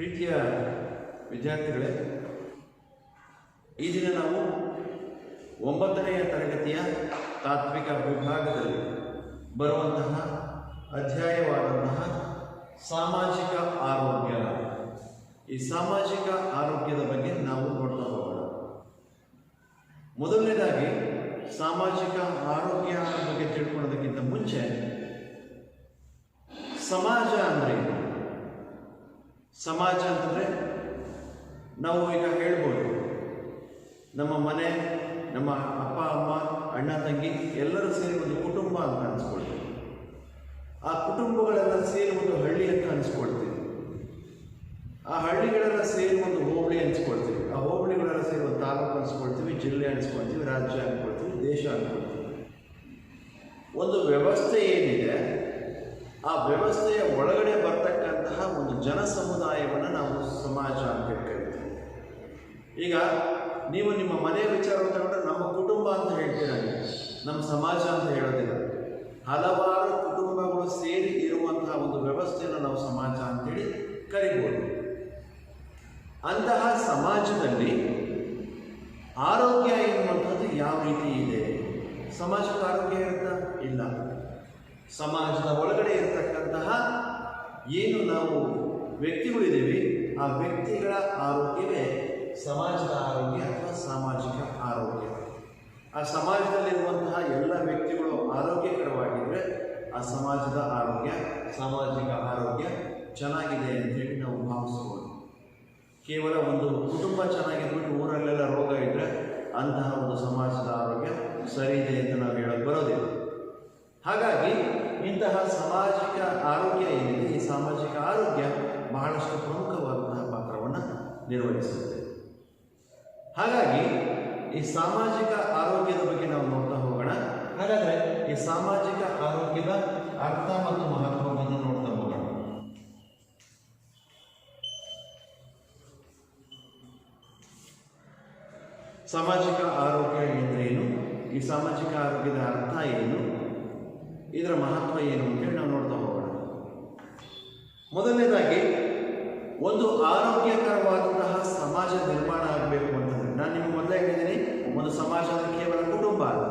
ಪ್ರೀತಿಯ ವಿದ್ಯಾರ್ಥಿಗಳೇ, ಈ ದಿನ ನಾವು 9ನೇ ತರಗತಿಯ ತಾತ್ವಿಕ ವಿಭಾಗದಲ್ಲಿ ಬರುವಂತಹ ಅಧ್ಯಾಯವಾದಂತಹ ಸಾಮಾಜಿಕ ಆರೋಗ್ಯ, ಈ ಸಾಮಾಜಿಕ ಆರೋಗ್ಯದ ಬಗ್ಗೆ ನಾವು ನೋಡ್ತಾ ಹೋಗೋಣ. ಮೊದಲನೇದಾಗಿ ಸಾಮಾಜಿಕ ಆರೋಗ್ಯ ಬಗ್ಗೆ ತಿಳ್ಕೊಳ್ಳೋದಕ್ಕಿಂತ ಮುಂಚೆ ಸಮಾಜ ಅಂದರೆ ಸಮಾಜ ಅಂತಂದರೆ ನಾವು ಈಗ ಹೇಳ್ಬೋದು, ನಮ್ಮ ಮನೆ, ನಮ್ಮ ಅಪ್ಪ ಅಮ್ಮ, ಅಣ್ಣ ತಂಗಿ ಎಲ್ಲರೂ ಸೇರಿ ಒಂದು ಕುಟುಂಬ ಅಂತ ಅನಿಸ್ಕೊಳ್ತೀವಿ. ಆ ಕುಟುಂಬಗಳೆಲ್ಲ ಸೇರಿ ಒಂದು ಹಳ್ಳಿ ಅಂತ ಅನಿಸ್ಕೊಳ್ತೀವಿ. ಆ ಹಳ್ಳಿಗಳೆಲ್ಲ ಸೇರಿ ಒಂದು ಹೋಬಳಿ ಅನಿಸ್ಕೊಳ್ತೀವಿ. ಆ ಹೋಬಳಿಗಳೆಲ್ಲ ಸೇರಿ ಒಂದು ತಾಲೂಕು ಅನಿಸ್ಕೊಳ್ತೀವಿ, ಜಿಲ್ಲೆ ಅನಿಸ್ಕೊಳ್ತೀವಿ, ರಾಜ್ಯ ಅನ್ಕೊಳ್ತೀವಿ, ದೇಶ ಅನ್ಕೊಳ್ತೀವಿ. ಒಂದು ವ್ಯವಸ್ಥೆ ಏನಿದೆ, ಆ ವ್ಯವಸ್ಥೆಯ ಒಳಗಡೆ ಬರ್ತಕ್ಕಂತಹ ಒಂದು ಜನ ಸಮುದಾಯವನ್ನು ನಾವು ಸಮಾಜ ಅಂತ ಕರಿತೀವಿ. ಈಗ ನೀವು ನಿಮ್ಮ ಮನೆಯ ವಿಚಾರವನ್ನು ತಗೊಂಡ್ರೆ ನಮ್ಮ ಕುಟುಂಬ ಅಂತ ಹೇಳ್ತೀರ, ನಮ್ಮ ಸಮಾಜ ಅಂತ ಹೇಳೋದಿಲ್ಲ. ಹಲವಾರು ಕುಟುಂಬಗಳು ಸೇರಿ ಇರುವಂತಹ ಒಂದು ವ್ಯವಸ್ಥೆಯನ್ನು ನಾವು ಸಮಾಜ ಅಂತೇಳಿ ಕರಿಬೋದು. ಅಂತಹ ಸಮಾಜದಲ್ಲಿ ಆರೋಗ್ಯ ಎನ್ನುವಂಥದ್ದು ಯಾವ ರೀತಿ ಇದೆ? ಸಮಾಜಕ್ಕೆ ಆರೋಗ್ಯ ಇರುತ್ತಾ? ಇಲ್ಲ. ಸಮಾಜದ ಒಳಗಡೆ ಇರತಕ್ಕಂತಹ ಏನು ನಾವು ವ್ಯಕ್ತಿಗಳಿದ್ದೀವಿ, ಆ ವ್ಯಕ್ತಿಗಳ ಆರೋಗ್ಯವೇ ಸಮಾಜದ ಆರೋಗ್ಯ ಅಥವಾ ಸಾಮಾಜಿಕ ಆರೋಗ್ಯ. ಆ ಸಮಾಜದಲ್ಲಿರುವಂತಹ ಎಲ್ಲ ವ್ಯಕ್ತಿಗಳು ಆರೋಗ್ಯಕರವಾಗಿದ್ದರೆ ಆ ಸಮಾಜದ ಆರೋಗ್ಯ, ಸಾಮಾಜಿಕ ಆರೋಗ್ಯ ಚೆನ್ನಾಗಿದೆ ಅಂತೇಳಿ ನಾವು ಭಾವಿಸ್ಬೋದು. ಕೇವಲ ಒಂದು ಕುಟುಂಬ ಚೆನ್ನಾಗಿದ್ಬಿಟ್ಟು ಊರಲ್ಲೆಲ್ಲ ರೋಗ ಇದ್ದರೆ ಅಂತಹ ಒಂದು ಸಮಾಜದ ಆರೋಗ್ಯ ಸರಿ ಇದೆ ಅಂತ ನಾವು ಹೇಳೋಕ್ಕೆ ಬರೋದಿಲ್ಲ. ಹಾಗಾಗಿ ಇಂತಹ ಸಾಮಾಜಿಕ ಆರೋಗ್ಯ ಏನಿದೆ, ಈ ಸಾಮಾಜಿಕ ಆರೋಗ್ಯ ಬಹಳಷ್ಟು ಪ್ರಮುಖವಾದಂತಹ ಪಾತ್ರವನ್ನು ನಿರ್ವಹಿಸುತ್ತೆ. ಹಾಗಾಗಿ ಈ ಸಾಮಾಜಿಕ ಆರೋಗ್ಯದ ಬಗ್ಗೆ ನಾವು ನೋಡ್ತಾ ಹೋಗೋಣ. ಹಾಗಾದರೆ ಈ ಸಾಮಾಜಿಕ ಆರೋಗ್ಯದ ಅರ್ಥ ಮತ್ತು ಮಹತ್ವವನ್ನು ನೋಡ್ತಾ ಹೋಗೋಣ. ಸಾಮಾಜಿಕ ಆರೋಗ್ಯ ಎಂದರೇನು, ಈ ಸಾಮಾಜಿಕ ಆರೋಗ್ಯದ ಅರ್ಥ ಏನು, ಇದರ ಮಹತ್ವ ಏನು ಅಂತೇಳಿ ನಾವು ನೋಡ್ತಾ ಹೋಗೋಣ. ಮೊದಲನೇದಾಗಿ, ಒಂದು ಆರೋಗ್ಯಕರವಾದಂತಹ ಸಮಾಜ ನಿರ್ಮಾಣ ಆಗಬೇಕು ಅಂತಂದರೆ, ನಾನು ನಿಮಗೆ ಮೊದಲೇ ಹೇಳಿದ್ದೀನಿ, ಒಂದು ಸಮಾಜ ಅಂದರೆ ಕೇವಲ ಕುಟುಂಬ ಅಲ್ಲ,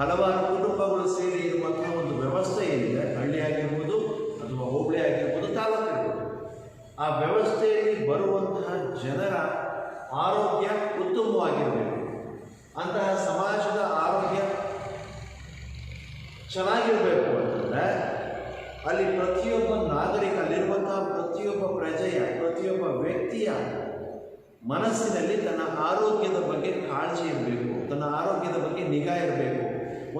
ಹಲವಾರು ಕುಟುಂಬಗಳು ಸೇರಿ ಇರುವಂತಹ ಒಂದು ವ್ಯವಸ್ಥೆ ಏನಿದೆ, ಹಳ್ಳಿ ಆಗಿರ್ಬೋದು ಅಥವಾ ಹೋಬಳಿ ಆಗಿರ್ಬೋದು, ತಾಲೂಕು ಇರ್ಬೋದು, ಆ ವ್ಯವಸ್ಥೆಯಲ್ಲಿ ಬರುವಂತಹ ಜನರ ಆರೋಗ್ಯ ಉತ್ತಮವಾಗಿರಬೇಕು. ಅಂತಹ ಸಮಾಜದ ಆರೋಗ್ಯ ಚೆನ್ನಾಗಿರಬೇಕು ಅಂತಂದರೆ ಅಲ್ಲಿ ಪ್ರತಿಯೊಬ್ಬ ನಾಗರಿಕ, ಅಲ್ಲಿರುವಂತಹ ಪ್ರತಿಯೊಬ್ಬ ಪ್ರಜೆಯ, ಪ್ರತಿಯೊಬ್ಬ ವ್ಯಕ್ತಿಯ ಮನಸ್ಸಿನಲ್ಲಿ ತನ್ನ ಆರೋಗ್ಯದ ಬಗ್ಗೆ ಕಾಳಜಿ ಇರಬೇಕು, ತನ್ನ ಆರೋಗ್ಯದ ಬಗ್ಗೆ ನಿಗಾ ಇರಬೇಕು.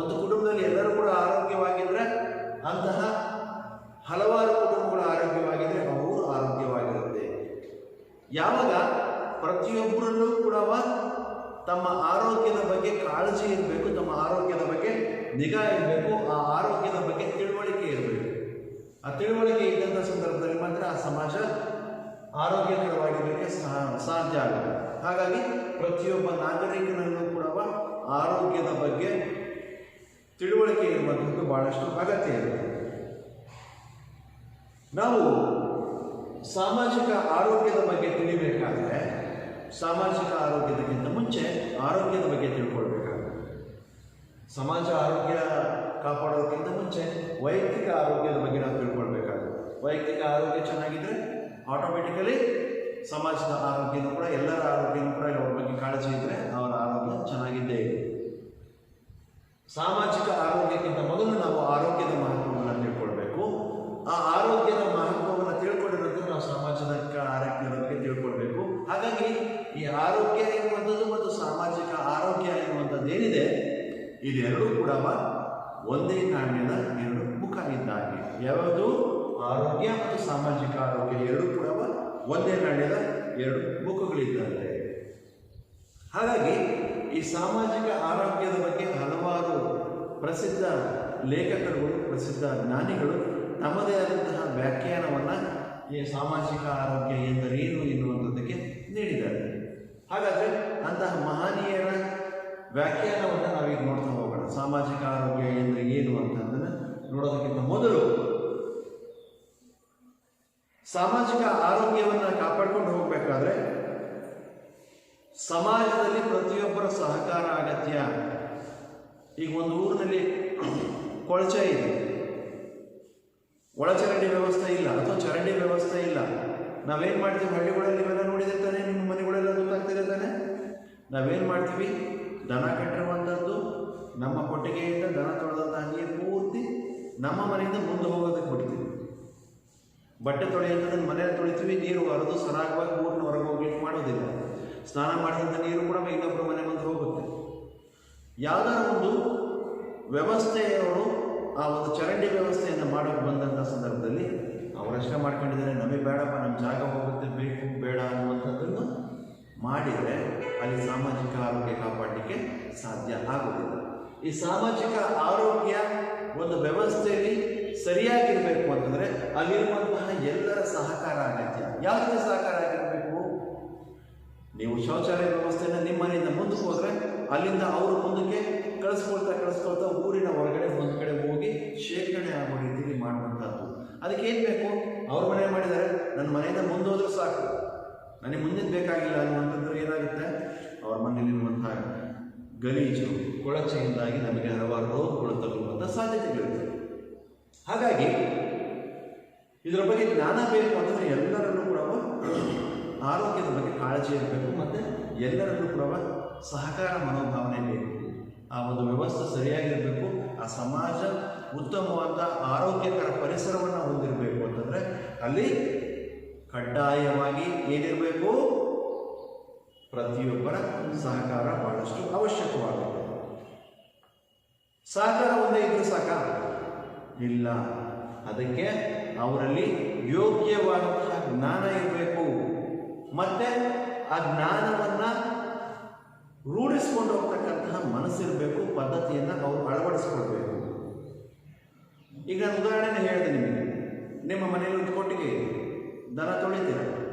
ಒಂದು ಕುಟುಂಬದಲ್ಲಿ ಎಲ್ಲರೂ ಕೂಡ ಆರೋಗ್ಯವಾಗಿದ್ದರೆ ಅಂತಹ ಹಲವಾರು ಕುಟುಂಬಗಳು ಆರೋಗ್ಯವಾಗಿದ್ದರೆ ಆ ಊರು ಆರೋಗ್ಯವಾಗಿರುತ್ತೆ. ಯಾವಾಗ ಪ್ರತಿಯೊಬ್ಬರಲ್ಲೂ ಕೂಡ ತಮ್ಮ ಆರೋಗ್ಯದ ಬಗ್ಗೆ ಕಾಳಜಿ ಇರಬೇಕು, ತಮ್ಮ ಆರೋಗ್ಯದ ಬಗ್ಗೆ ನಿಗಾ ಇರಬೇಕು, ಆ ಆರೋಗ್ಯದ ಬಗ್ಗೆ ತಿಳುವಳಿಕೆ ಇರಬೇಕು. ಆ ತಿಳುವಳಿಕೆ ಇದ್ದಂಥ ಸಂದರ್ಭದಲ್ಲಿ ಮಾತ್ರ ಆ ಸಮಾಜ ಆರೋಗ್ಯಕರವಾಗಿರಲಿಕ್ಕೆ ಸಾಧ್ಯ ಆಗುತ್ತೆ. ಹಾಗಾಗಿ ಪ್ರತಿಯೊಬ್ಬ ನಾಗರಿಕನಲ್ಲೂ ಕೂಡ ಆರೋಗ್ಯದ ಬಗ್ಗೆ ತಿಳುವಳಿಕೆ ಇರುವಂಥದ್ದು ಬಹಳಷ್ಟು ಅಗತ್ಯ ಇರುತ್ತೆ. ನಾವು ಸಾಮಾಜಿಕ ಆರೋಗ್ಯದ ಬಗ್ಗೆ ತಿಳಿಬೇಕಾದರೆ ಸಾಮಾಜಿಕ ಆರೋಗ್ಯದಕ್ಕಿಂತ ಮುಂಚೆ ಆರೋಗ್ಯದ ಬಗ್ಗೆ ತಿಳ್ಕೊಳ್ಬೇಕಾಗುತ್ತೆ. ಸಮಾಜ ಆರೋಗ್ಯ ಕಾಪಾಡೋದಕ್ಕಿಂತ ಮುಂಚೆ ವೈಯಕ್ತಿಕ ಆರೋಗ್ಯದ ಬಗ್ಗೆ ನಾವು ತಿಳ್ಕೊಳ್ಬೇಕಾಗುತ್ತೆ. ವೈಯಕ್ತಿಕ ಆರೋಗ್ಯ ಚೆನ್ನಾಗಿದ್ದರೆ ಆಟೋಮೆಟಿಕಲಿ ಸಮಾಜದ ಆರೋಗ್ಯನೂ ಕೂಡ, ಎಲ್ಲರ ಆರೋಗ್ಯನೂ ಕೂಡ ಅವ್ರ ಬಗ್ಗೆ ಕಾಳಜಿ ಇದ್ದರೆ ಅವರ ಆರೋಗ್ಯ ಚೆನ್ನಾಗಿದ್ದೇ ಇದೆ. ಸಾಮಾಜಿಕ ಆರೋಗ್ಯಕ್ಕಿಂತ ಮೊದಲು ನಾವು ಆರೋಗ್ಯದ ಮಹತ್ವವನ್ನು ತಿಳ್ಕೊಳ್ಬೇಕು. ಆ ಆರೋಗ್ಯದ ಮಹತ್ವವನ್ನು ತಿಳ್ಕೊಂಡ ನಂತರ ನಾವು ಸಮಾಜದ ಆರೋಗ್ಯದ ಬಗ್ಗೆ ತಿಳ್ಕೊಳ್ಬೇಕು. ಹಾಗಾಗಿ ಈ ಆರೋಗ್ಯ ಎನ್ನುವಂಥದ್ದು ಮತ್ತು ಸಾಮಾಜಿಕ ಆರೋಗ್ಯ ಎನ್ನುವಂಥದ್ದು ಏನಿದೆ, ಇದೆರಡೂ ಕೂಡ ಒಂದೇ ನಾಣ್ಯದ ಎರಡು ಮುಖ ಇದ್ದಾಗೆ. ಯಾವುದು? ಆರೋಗ್ಯ ಮತ್ತು ಸಾಮಾಜಿಕ ಆರೋಗ್ಯ ಎರಡೂ ಕೂಡ ಒಂದೇ ನಾಣ್ಯದ ಎರಡು ಮುಖಗಳಿದ್ದಂತೆ. ಹಾಗಾಗಿ ಈ ಸಾಮಾಜಿಕ ಆರೋಗ್ಯದ ಬಗ್ಗೆ ಹಲವಾರು ಪ್ರಸಿದ್ಧ ಲೇಖಕರುಗಳು, ಪ್ರಸಿದ್ಧ ಜ್ಞಾನಿಗಳು ತಮ್ಮದೇ ಆದಂತಹ ವ್ಯಾಖ್ಯಾನವನ್ನು ಈ ಸಾಮಾಜಿಕ ಆರೋಗ್ಯ ಎಂದರೇನು ಎನ್ನುವಂಥದ್ದಕ್ಕೆ ನೀಡಿದ್ದಾರೆ. ಹಾಗಾದರೆ ಅಂತಹ ಮಹನೀಯರ ವ್ಯಾಖ್ಯಾನವನ್ನು ನಾವೀಗ ನೋಡ್ತಾ ಹೋಗೋಣ. ಸಾಮಾಜಿಕ ಆರೋಗ್ಯ ಎಂದರೆ ಏನು ಅಂತಂದನ್ನು ನೋಡೋದಕ್ಕಿಂತ ಮೊದಲು ಸಾಮಾಜಿಕ ಆರೋಗ್ಯವನ್ನು ಕಾಪಾಡ್ಕೊಂಡು ಹೋಗಬೇಕಾದ್ರೆ ಸಮಾಜದಲ್ಲಿ ಪ್ರತಿಯೊಬ್ಬರ ಸಹಕಾರ ಅಗತ್ಯ. ಈಗ ಒಂದು ಊರಿನಲ್ಲಿ ಕೊಳಚೆ ಇದೆ, ಒಳಚರಂಡಿ ವ್ಯವಸ್ಥೆ ಇಲ್ಲ ಅಥವಾ ಚರಂಡಿ ವ್ಯವಸ್ಥೆ ಇಲ್ಲ. ನಾವೇನು ಮಾಡ್ತೀವಿ? ಹಳ್ಳಿಗಳಲ್ಲಿ ಇವೆಲ್ಲ ನೋಡಿದಿರ್ತಾನೆ, ನಿಮ್ಮ ಮನೆಗಳೆಲ್ಲ ಗೊತ್ತಾಗ್ತಿರ್ತಾನೆ. ನಾವೇನು ಮಾಡ್ತೀವಿ? ದನ ಕಟ್ಟಿರುವಂಥದ್ದು ನಮ್ಮ ಕೊಟ್ಟಿಗೆಯಿಂದ ದನ ತೊಳೆದಂಥ ನೀರು ಪೂರ್ತಿ ನಮ್ಮ ಮನೆಯಿಂದ ಮುಂದೆ ಹೋಗೋದಕ್ಕೆ ಬಿಡ್ತೀವಿ. ಬಟ್ಟೆ ತೊಳೆಯುವಂಥದ್ದನ್ನು ಮನೆಯಲ್ಲಿ ತೊಳಿತೀವಿ, ನೀರು ಹರಿದು ಸರಾಗವಾಗಿ ಊರಿನ ಹೊರಗೆ ಹೋಗ್ಲಿಕ್ಕೆ ಮಾಡೋದಿಲ್ಲ. ಸ್ನಾನ ಮಾಡಿದಂಥ ನೀರು ಕೂಡ ಇನ್ನೊಬ್ಬರ ಮನೆ ಮುಂದೆ ಹೋಗುತ್ತೆ. ಯಾವುದಾದ್ರು ಒಂದು ವ್ಯವಸ್ಥೆಯವರು ಆ ಒಂದು ಚರಂಡಿ ವ್ಯವಸ್ಥೆಯನ್ನು ಮಾಡೋಕ್ಕೆ ಬಂದಂಥ ಸಂದರ್ಭದಲ್ಲಿ ಅವರಷ್ಟೇ ಮಾಡ್ಕೊಂಡಿದ್ದಾರೆ, ನಮಗೆ ಬೇಡಪ್ಪ, ನಮ್ಮ ಜಾಗ ಹೋಗುತ್ತೆ, ಬೇಕು ಬೇಡ ಅನ್ನುವಂಥದ್ದನ್ನು ಮಾಡಿದರೆ ಅಲ್ಲಿ ಸಾಮಾಜಿಕ ಆರೋಗ್ಯ ಕಾಪಾಡಲಿಕ್ಕೆ ಸಾಧ್ಯ ಆಗೋದಿಲ್ಲ. ಈ ಸಾಮಾಜಿಕ ಆರೋಗ್ಯ ಒಂದು ವ್ಯವಸ್ಥೆಯಲ್ಲಿ ಸರಿಯಾಗಿರಬೇಕು ಅಂತಂದರೆ ಅಲ್ಲಿರುವಂತಹ ಎಲ್ಲರ ಸಹಕಾರ ಅಗತ್ಯ. ಯಾವ ರೀತಿ ಸಹಕಾರ ಆಗಿರಬೇಕು? ನೀವು ಶೌಚಾಲಯ ವ್ಯವಸ್ಥೆಯನ್ನು ನಿಮ್ಮ ಮನೆಯಿಂದ ಮುಂದಕ್ಕೆ ಹೋದರೆ ಅಲ್ಲಿಂದ ಅವರು ಮುಂದಕ್ಕೆ ಕಳಿಸ್ಕೊಳ್ತಾ ಊರಿನ ಹೊರಗಡೆ ಒಂದು ಕಡೆ ಹೋಗಿ ಶೇಖರಣೆ ಆಗೋ ರೀತಿಯಲ್ಲಿ ಮಾಡುವಂಥದ್ದು. ಅದಕ್ಕೆ ಏನು ಬೇಕು? ಅವ್ರ ಮನೆ ಮಾಡಿದ್ದಾರೆ, ನನ್ನ ಮನೆಯಿಂದ ಮುಂದೆ ಹೋದ್ರೂ ಸಾಕು, ನನಗೆ ಮುಂದಿನ ಬೇಕಾಗಿಲ್ಲ ಅನ್ನುವಂಥದ್ದು ಏನಾಗುತ್ತೆ? ಅವ್ರ ಮನೆಯಲ್ಲಿರುವಂತಹ ಗಲೀಜು ಕೊಳಚೆಯಿಂದಾಗಿ ನಮಗೆ ಹಲವಾರು ರೋಗಗಳು ತಗುಲುವಂಥ ಸಾಧ್ಯತೆಗಳಿರ್ತವೆ. ಹಾಗಾಗಿ ಇದರ ಬಗ್ಗೆ ಜ್ಞಾನ ಬೇಕು ಅಂತಂದರೆ ಎಲ್ಲರಲ್ಲೂ ಕೂಡ ಆರೋಗ್ಯದ ಬಗ್ಗೆ ಕಾಳಜಿ ಇರಬೇಕು, ಮತ್ತು ಎಲ್ಲರಲ್ಲೂ ಕೂಡ ಸಹಕಾರ ಮನೋಭಾವನೆ ಬೇಕು. ಆ ಒಂದು ವ್ಯವಸ್ಥೆ ಸರಿಯಾಗಿರಬೇಕು. ಆ ಸಮಾಜ ಉತ್ತಮವಾದ ಆರೋಗ್ಯಕರ ಪರಿಸರವನ್ನು ಹೊಂದಿರಬೇಕು ಅಂತಂದರೆ ಅಲ್ಲಿ ಕಡ್ಡಾಯವಾಗಿ ಏನಿರಬೇಕು? ಪ್ರತಿಯೊಬ್ಬರ ಸಹಕಾರ ಬಹಳಷ್ಟು ಅವಶ್ಯಕವಾಗಿದೆ. ಸಹಕಾರ ಒಂದೇ ಇದ್ರೂ ಸಾಕ? ಇಲ್ಲ. ಅದಕ್ಕೆ ಅವರಲ್ಲಿ ಯೋಗ್ಯವಾದಂತಹ ಜ್ಞಾನ ಇರಬೇಕು, ಮತ್ತೆ ಆ ಜ್ಞಾನವನ್ನು ರೂಢಿಸ್ಕೊಂಡು ಹೋಗ್ತಕ್ಕಂತಹ ಮನಸ್ಸಿರಬೇಕು, ಪದ್ಧತಿಯನ್ನು ಅವರು ಅಳವಡಿಸ್ಕೊಳ್ಬೇಕು. ಈಗ ನಾನು ಉದಾಹರಣೆನ ಹೇಳಿದೆ ನಿಮಗೆ. ನಿಮ್ಮ ಮನೆಯಲ್ಲಿ ಒಂದು ಕೊಟ್ಟಿಗೆ ದನ ತೊಳಿತೀರ,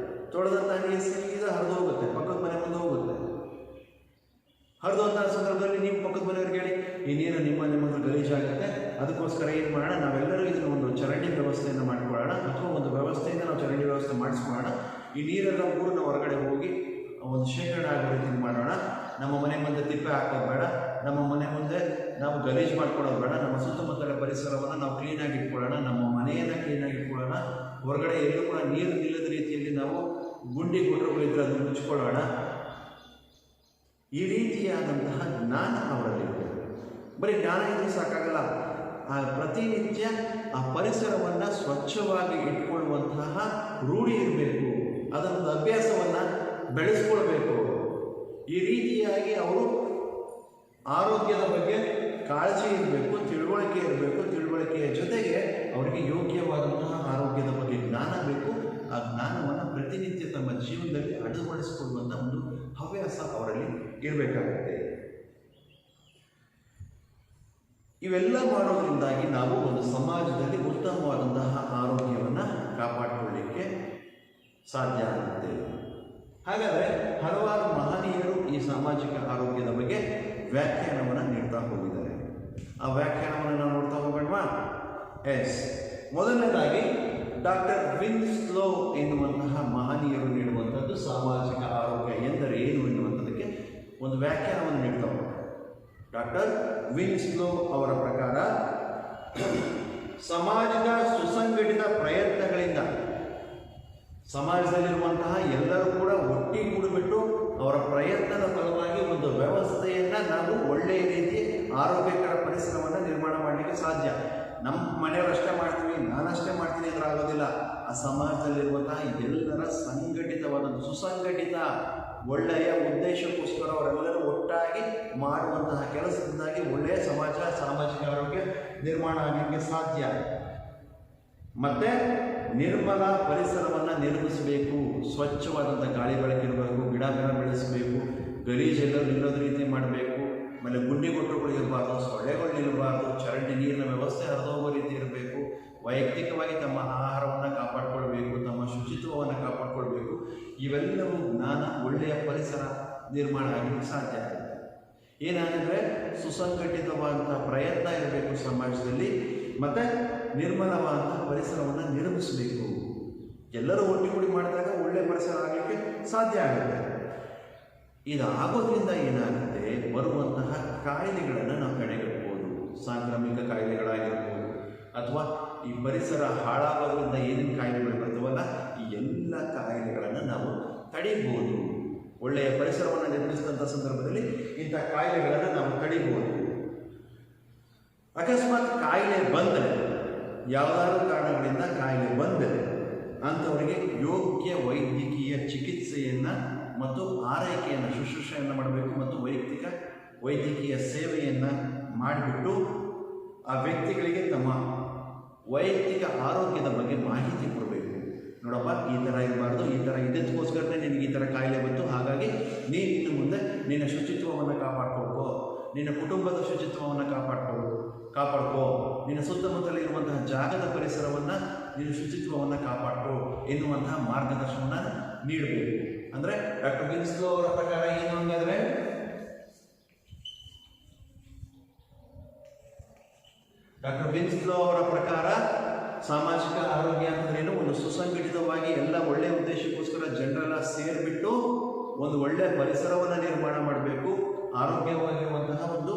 ತೊಳೆದಂಥ ನೀರು ಸೀದಾ ಹರಿದು ಹೋಗುತ್ತೆ, ಪಕ್ಕದ ಮನೆ ಮುಂದೆ ಹೋಗುತ್ತೆ. ಹರಿದುವಂಥ ಸಂದರ್ಭದಲ್ಲಿ ನೀವು ಪಕ್ಕದ ಮನೆಯವ್ರಿಗೆ ಹೇಳಿ, ಈ ನೀರು ನಿಮ್ಮ ಗಲೀಜಾಗುತ್ತೆ, ಅದಕ್ಕೋಸ್ಕರ ಏನು ಮಾಡೋಣ, ನಾವೆಲ್ಲರೂ ಇದನ್ನು ಒಂದು ಚರಂಡಿ ವ್ಯವಸ್ಥೆಯನ್ನು ಮಾಡಿಕೊಳ್ಳೋಣ, ಅಥವಾ ಒಂದು ವ್ಯವಸ್ಥೆಯಿಂದ ನಾವು ಚರಂಡಿ ವ್ಯವಸ್ಥೆ ಮಾಡಿಸ್ಕೊಳ್ಳೋಣ. ಈ ನೀರೆಲ್ಲ ಊರಿನ ಹೊರಗಡೆ ಹೋಗಿ ಒಂದು ಶೇಖರಣೆ ಆಗೋ ರೀತಿ ಮಾಡೋಣ. ನಮ್ಮ ಮನೆ ಮುಂದೆ ತಿಪ್ಪೆ ಹಾಕೋದು ಬೇಡ, ನಮ್ಮ ಮನೆ ಮುಂದೆ ನಾವು ಗಲೀಜು ಮಾಡ್ಕೊಳ್ಳೋದು ಬೇಡ, ನಮ್ಮ ಸುತ್ತಮುತ್ತಲ ಪರಿಸರವನ್ನು ನಾವು ಕ್ಲೀನಾಗಿ ಇಟ್ಕೊಳ್ಳೋಣ, ನಮ್ಮ ಮನೆಯನ್ನು ಕ್ಲೀನಾಗಿ ಇಟ್ಕೊಳ್ಳೋಣ. ಹೊರಗಡೆ ಎಲ್ಲೂ ಕೂಡ ನೀರು ನಿಲ್ಲದ ರೀತಿಯಲ್ಲಿ ನಾವು ಗುಂಡಿ ಗುಡ್ರಗಳಿದ್ರೆ ಅದನ್ನು ಮುಚ್ಕೊಳ್ಳೋಣ. ಈ ರೀತಿಯಾದಂತಹ ಜ್ಞಾನ ಅವರಲ್ಲಿರಬೇಕು. ಬರೀ ಜ್ಞಾನ ಇದ್ರೂ ಸಾಕಾಗಲ್ಲ, ಆ ಪ್ರತಿನಿತ್ಯ ಆ ಪರಿಸರವನ್ನು ಸ್ವಚ್ಛವಾಗಿ ಇಟ್ಕೊಳ್ಳುವಂತಹ ರೂಢಿ ಇರಬೇಕು. ಅದರೊಂದು ಅಭ್ಯಾಸವನ್ನು ಬೆಳೆಸ್ಕೊಳ್ಬೇಕು. ಈ ರೀತಿಯಾಗಿ ಅವರು ಆರೋಗ್ಯದ ಬಗ್ಗೆ ಕಾಳಜಿ ಇರಬೇಕು, ತಿಳುವಳಿಕೆ ಇರಬೇಕು. ತಿಳುವಳಿಕೆಯ ಜೊತೆಗೆ ಅವರಿಗೆ ಯೋಗ್ಯವಾದಂತಹ ಆರೋಗ್ಯದ ಬಗ್ಗೆ ಜ್ಞಾನ ಬೇಕು. ಆ ಜ್ಞಾನವನ್ನು ಪ್ರತಿನಿತ್ಯ ತಮ್ಮ ಜೀವನದಲ್ಲಿ ಅಳವಡಿಸಿಕೊಳ್ಳುವಂಥ ಒಂದು ಹವ್ಯಾಸ ಅವರಲ್ಲಿ ಇರಬೇಕಾಗುತ್ತೆ. ಇವೆಲ್ಲ ಮಾಡೋದ್ರಿಂದಾಗಿ ನಾವು ಒಂದು ಸಮಾಜದಲ್ಲಿ ಉತ್ತಮವಾದಂತಹ ಆರೋಗ್ಯವನ್ನು ಕಾಪಾಡಿಕೊಳ್ಳಲಿಕ್ಕೆ ಸಾಧ್ಯ ಆಗುತ್ತೆ. ಹಾಗಾದರೆ ಹಲವಾರು ಮಹನೀಯರು ಈ ಸಾಮಾಜಿಕ ಆರೋಗ್ಯದ ಬಗ್ಗೆ ವ್ಯಾಖ್ಯಾನವನ್ನು ನೀಡ್ತಾ ಹೋಗಿದ್ದಾರೆ. ಆ ವ್ಯಾಖ್ಯಾನವನ್ನು ನಾವು ನೋಡ್ತಾ ಹೋಗೋಣವಾ? ಎಸ್. ಮೊದಲನೇದಾಗಿ ಡಾಕ್ಟರ್ ವಿನ್ಸ್ಲೋ ಎನ್ನುವಂತಹ ಮಹನೀಯರು ನೀಡುವಂಥದ್ದು ಸಾಮಾಜಿಕ ಆರೋಗ್ಯ ಎಂದರೆ ಏನು ಎನ್ನುವಂಥದ್ದಕ್ಕೆ ಒಂದು ವ್ಯಾಖ್ಯಾನವನ್ನು ನೀಡ್ತಾ ಹೋಗ್ತಾರೆ. ಡಾಕ್ಟರ್ ವಿನ್ಸ್ಲೋ ಅವರ ಪ್ರಕಾರ ಸಮಾಜದ ಸುಸಂಘಟಿತ ಪ್ರಯತ್ನಗಳಿಂದ ಸಮಾಜದಲ್ಲಿರುವಂತಹ ಎಲ್ಲರೂ ಕೂಡ ಒಟ್ಟಿಗೂಡಿಬಿಟ್ಟು ಅವರ ಪ್ರಯತ್ನದ ಫಲವಾಗಿ ಒಂದು ವ್ಯವಸ್ಥೆಯನ್ನು ನಾವು ಒಳ್ಳೆಯ ರೀತಿ ಆರೋಗ್ಯಕರ ಪರಿಸರವನ್ನು ನಿರ್ಮಾಣ ಮಾಡಲಿಕ್ಕೆ ಸಾಧ್ಯ. ನಮ್ಮ ಮನೆಯವರಷ್ಟೇ ಮಾಡ್ತೀವಿ, ನಾನಷ್ಟೇ ಮಾಡ್ತೀನಿ ಅಂದ್ರೆ ಆಗೋದಿಲ್ಲ. ಆ ಸಮಾಜದಲ್ಲಿರುವಂತಹ ಎಲ್ಲರ ಸಂಘಟಿತವಾದಂಥ ಸುಸಂಘಟಿತ ಒಳ್ಳೆಯ ಉದ್ದೇಶಕ್ಕೋಸ್ಕರ ಅವರೆಲ್ಲರೂ ಒಟ್ಟಾಗಿ ಮಾಡುವಂತಹ ಕೆಲಸದಿಂದಾಗಿ ಒಳ್ಳೆಯ ಸಾಮಾಜಿಕ ಆರೋಗ್ಯ ನಿರ್ಮಾಣ ಆಗಲಿಕ್ಕೆ ಸಾಧ್ಯ. ಮತ್ತು ನಿರ್ಮಲ ಪರಿಸರವನ್ನು ನಿರ್ಮಿಸಬೇಕು. ಸ್ವಚ್ಛವಾದಂಥ ಗಾಳಿ ಬೆಳಕಿರಬೇಕು, ಗಿಡ ಬೆಳೆಸಬೇಕು, ಗಲೀಜೆಲ್ಲರೂ ನಿಲ್ಲೋದ ರೀತಿ ಮಾಡಬೇಕು. ಆಮೇಲೆ ಗುಂಡಿಗೊಟ್ಟುಗಳು ಇರಬಾರ್ದು, ಸೊಳ್ಳೆಗಳು ನಿಲ್ಲಬಾರ್ದು, ಚರಂಡಿ ನೀರಿನ ವ್ಯವಸ್ಥೆ ಹರಿದೋಗೋ ರೀತಿ ಇರಬೇಕು. ವೈಯಕ್ತಿಕವಾಗಿ ತಮ್ಮ ಆಹಾರವನ್ನು ಕಾಪಾಡಿಕೊಳ್ಬೇಕು, ತಮ್ಮ ಶುಚಿತ್ವವನ್ನು ಕಾಪಾಡಿಕೊಳ್ಬೇಕು. ಇವೆಲ್ಲವೂ ಜ್ಞಾನ, ಒಳ್ಳೆಯ ಪರಿಸರ ನಿರ್ಮಾಣ ಆಗಲಿಕ್ಕೆ ಸಾಧ್ಯ ಆಗುತ್ತೆ. ಏನಾದರೆ ಸುಸಂಘಟಿತವಾದಂಥ ಪ್ರಯತ್ನ ಇರಬೇಕು ಸಮಾಜದಲ್ಲಿ, ಮತ್ತು ನಿರ್ಮಲವಾದಂಥ ಪರಿಸರವನ್ನು ನಿರ್ಮಿಸಬೇಕು. ಎಲ್ಲರೂ ಒಟ್ಟುಗೂಡಿ ಮಾಡಿದಾಗ ಒಳ್ಳೆಯ ಪರಿಸರ ಆಗಲಿಕ್ಕೆ ಸಾಧ್ಯ ಆಗುತ್ತೆ. ಇದಾಗೋದ್ರಿಂದ ಏನಾಗುತ್ತೆ, ಬರುವಂತಹ ಕಾಯಿಲೆಗಳನ್ನು ನಾವು ತಡೆಗಟ್ಬೋದು. ಸಾಂಕ್ರಾಮಿಕ ಕಾಯಿಲೆಗಳಾಗಿರ್ಬೋದು, ಅಥವಾ ಈ ಪರಿಸರ ಹಾಳಾಗೋದ್ರಿಂದ ಏನೇನು ಕಾಯಿಲೆಗಳು ಬರ್ತಾವಲ್ಲ, ಈ ಎಲ್ಲ ಕಾಯಿಲೆಗಳನ್ನು ನಾವು ತಡಿಬೋದು. ಒಳ್ಳೆಯ ಪರಿಸರವನ್ನು ನಿರ್ಮಿಸಿದಂಥ ಸಂದರ್ಭದಲ್ಲಿ ಇಂಥ ಕಾಯಿಲೆಗಳನ್ನು ನಾವು ತಡಿಬೋದು. ಅಕಸ್ಮಾತ್ ಕಾಯಿಲೆ ಬಂದರೆ, ಯಾವುದಾದ್ರೂ ಕಾರಣಗಳಿಂದ ಕಾಯಿಲೆ ಬಂದರೆ ಅಂಥವರಿಗೆ ಯೋಗ್ಯ ವೈದ್ಯಕೀಯ ಚಿಕಿತ್ಸೆಯನ್ನು ಮತ್ತು ಆರೈಕೆಯನ್ನು, ಶುಶ್ರೂಷೆಯನ್ನು ಮಾಡಬೇಕು ಮತ್ತು ವೈದ್ಯಕೀಯ ಸೇವೆಯನ್ನು ಮಾಡಿಬಿಟ್ಟು ಆ ವ್ಯಕ್ತಿಗಳಿಗೆ ತಮ್ಮ ವೈಯಕ್ತಿಕ ಆರೋಗ್ಯದ ಬಗ್ಗೆ ಮಾಹಿತಿ ಕೊಡಬೇಕು. ನೋಡಪ್ಪ, ಈ ಥರ ಇರಬಾರ್ದು, ಈ ಥರ ಇದಕ್ಕೋಸ್ಕರನೇ ನಿನಗೆ ಈ ಥರ ಕಾಯಿಲೆ ಬಂತು, ಹಾಗಾಗಿ ನೀನು ಇನ್ನು ಮುಂದೆ ನಿನ್ನ ಶುಚಿತ್ವವನ್ನು ಕಾಪಾಡ್ಕೊಳ್ಕೋ, ನಿನ್ನ ಕುಟುಂಬದ ಶುಚಿತ್ವವನ್ನು ಕಾಪಾಡ್ಕೋ, ನಿನ್ನ ಸುತ್ತಮುತ್ತಲಿರುವಂತಹ ಜಾಗದ ಪರಿಸರವನ್ನು, ನಿನ್ನ ಶುಚಿತ್ವವನ್ನು ಕಾಪಾಡ್ಕೋ ಎನ್ನುವಂತಹ ಮಾರ್ಗದರ್ಶನವನ್ನು ನೀಡಬೇಕು. ಅಂದರೆ ಡಾಕ್ಟರ್ ವಿನ್ಸ್ಲೋ ಅವರ ಪ್ರಕಾರ ಏನು ಹಂಗಾದ್ರೆ, ಡಾಕ್ಟರ್ ವಿನ್ಸ್ಲೋ ಅವರ ಪ್ರಕಾರ ಸಾಮಾಜಿಕ ಆರೋಗ್ಯ ಅಂತಂದ್ರೇನು, ಒಂದು ಸುಸಂಘಟಿತವಾಗಿ ಎಲ್ಲ ಒಳ್ಳೆಯ ಉದ್ದೇಶಕ್ಕೋಸ್ಕರ ಜನರೆಲ್ಲ ಸೇರಿಬಿಟ್ಟು ಒಂದು ಒಳ್ಳೆಯ ಪರಿಸರವನ್ನು ನಿರ್ಮಾಣ ಮಾಡಬೇಕು. ಆರೋಗ್ಯವಾಗಿರುವಂತಹ ಒಂದು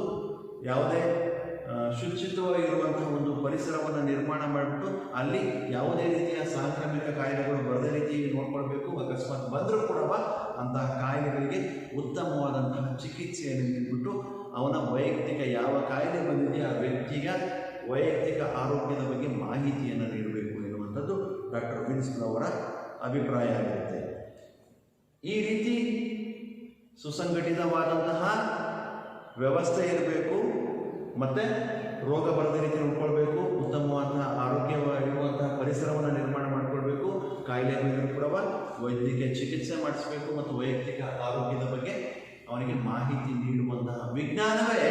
ಯಾವುದೇ ಶುಚಿತ್ವವಾಗಿರುವಂತಹ ಒಂದು ಪರಿಸರವನ್ನು ನಿರ್ಮಾಣ ಮಾಡಿಬಿಟ್ಟು ಅಲ್ಲಿ ಯಾವುದೇ ರೀತಿಯ ಸಾಂಕ್ರಾಮಿಕ ಕಾಯಿಲೆಗಳು ಬರದೇ ರೀತಿ ನೋಡ್ಕೊಳ್ಬೇಕು. ಅಕಸ್ಮಾತ್ ಬಂದರೂ ಕೂಡ ಅಂತಹ ಕಾಯಿಲೆಗಳಿಗೆ ಉತ್ತಮವಾದಂತಹ ಚಿಕಿತ್ಸೆಯನ್ನು ನೀಡಿಬಿಟ್ಟು ಅವನ ವೈಯಕ್ತಿಕ ಯಾವ ಕಾಯಿಲೆ ಬಂದಿದೆಯೋ ಆ ವ್ಯಕ್ತಿಯ ವೈಯಕ್ತಿಕ ಆರೋಗ್ಯದ ಬಗ್ಗೆ ಮಾಹಿತಿಯನ್ನು ನೀಡಬೇಕು ಎನ್ನುವಂಥದ್ದು ಡಾಕ್ಟರ್ ವಿನ್ಸ್ಲೋ ಅವರ ಅಭಿಪ್ರಾಯ ಆಗಿರುತ್ತೆ. ಈ ರೀತಿ ಸುಸಂಘಟಿತವಾದಂತಹ ವ್ಯವಸ್ಥೆ ಇರಬೇಕು, ಮತ್ತು ರೋಗ ಬರದ ರೀತಿ ನೋಡ್ಕೊಳ್ಬೇಕು, ಉತ್ತಮವಾದಂತಹ ಆರೋಗ್ಯವಾಗಿರುವಂತಹ ಪರಿಸರವನ್ನು ನಿರ್ಮಾಣ ಮಾಡಿಕೊಳ್ಬೇಕು. ಕಾಯಿಲೆ ಬಂದರೂ ಕೂಡ ವೈದ್ಯಕೀಯ ಚಿಕಿತ್ಸೆ ಮಾಡಿಸಬೇಕು ಮತ್ತು ವೈಯಕ್ತಿಕ ಆರೋಗ್ಯದ ಬಗ್ಗೆ ಅವನಿಗೆ ಮಾಹಿತಿ ನೀಡುವಂತಹ ವಿಜ್ಞಾನವೇ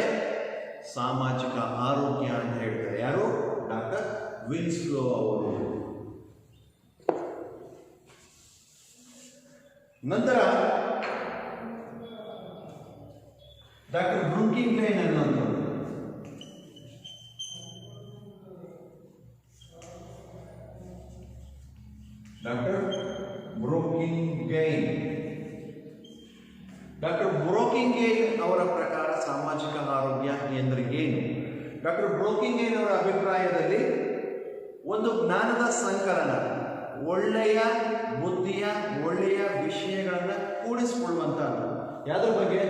ಸಾಮಾಜಿಕ ಆರೋಗ್ಯ ಅಂತ ಹೇಳ್ತಾರೆ. ಯಾರು? ಡಾಕ್ಟರ್ ವಿನ್ಸ್ಲೋ ಅವರು. ನಂತರ ಡಾಕ್ಟರ್ ಬ್ರೂಕಿಂಗ್ಲೈನ್ ಅನ್ನುವಂಥದ್ದು, ಡಾಕ್ಟರ್ ಬ್ರೂಕಿಂಗ್ಲೈನ್ ಅವರ ಪ್ರಕಾರ ಸಾಮಾಜಿಕ ಆರೋಗ್ಯ ಎಂದರೆ ಏನು? ಡಾಕ್ಟರ್ ಬ್ರೂಕಿಂಗ್ಲೈನ್ ಅವರ ಅಭಿಪ್ರಾಯದಲ್ಲಿ ಒಂದು ಜ್ಞಾನದ ಸಂಕಲನ, ಒಳ್ಳೆಯ ಬುದ್ಧಿಯ ಒಳ್ಳೆಯ ವಿಷಯಗಳನ್ನು ಕೂಡಿಸಿಕೊಳ್ಳುವಂಥದ್ದು. ಯಾವುದ್ರ ಬಗ್ಗೆ?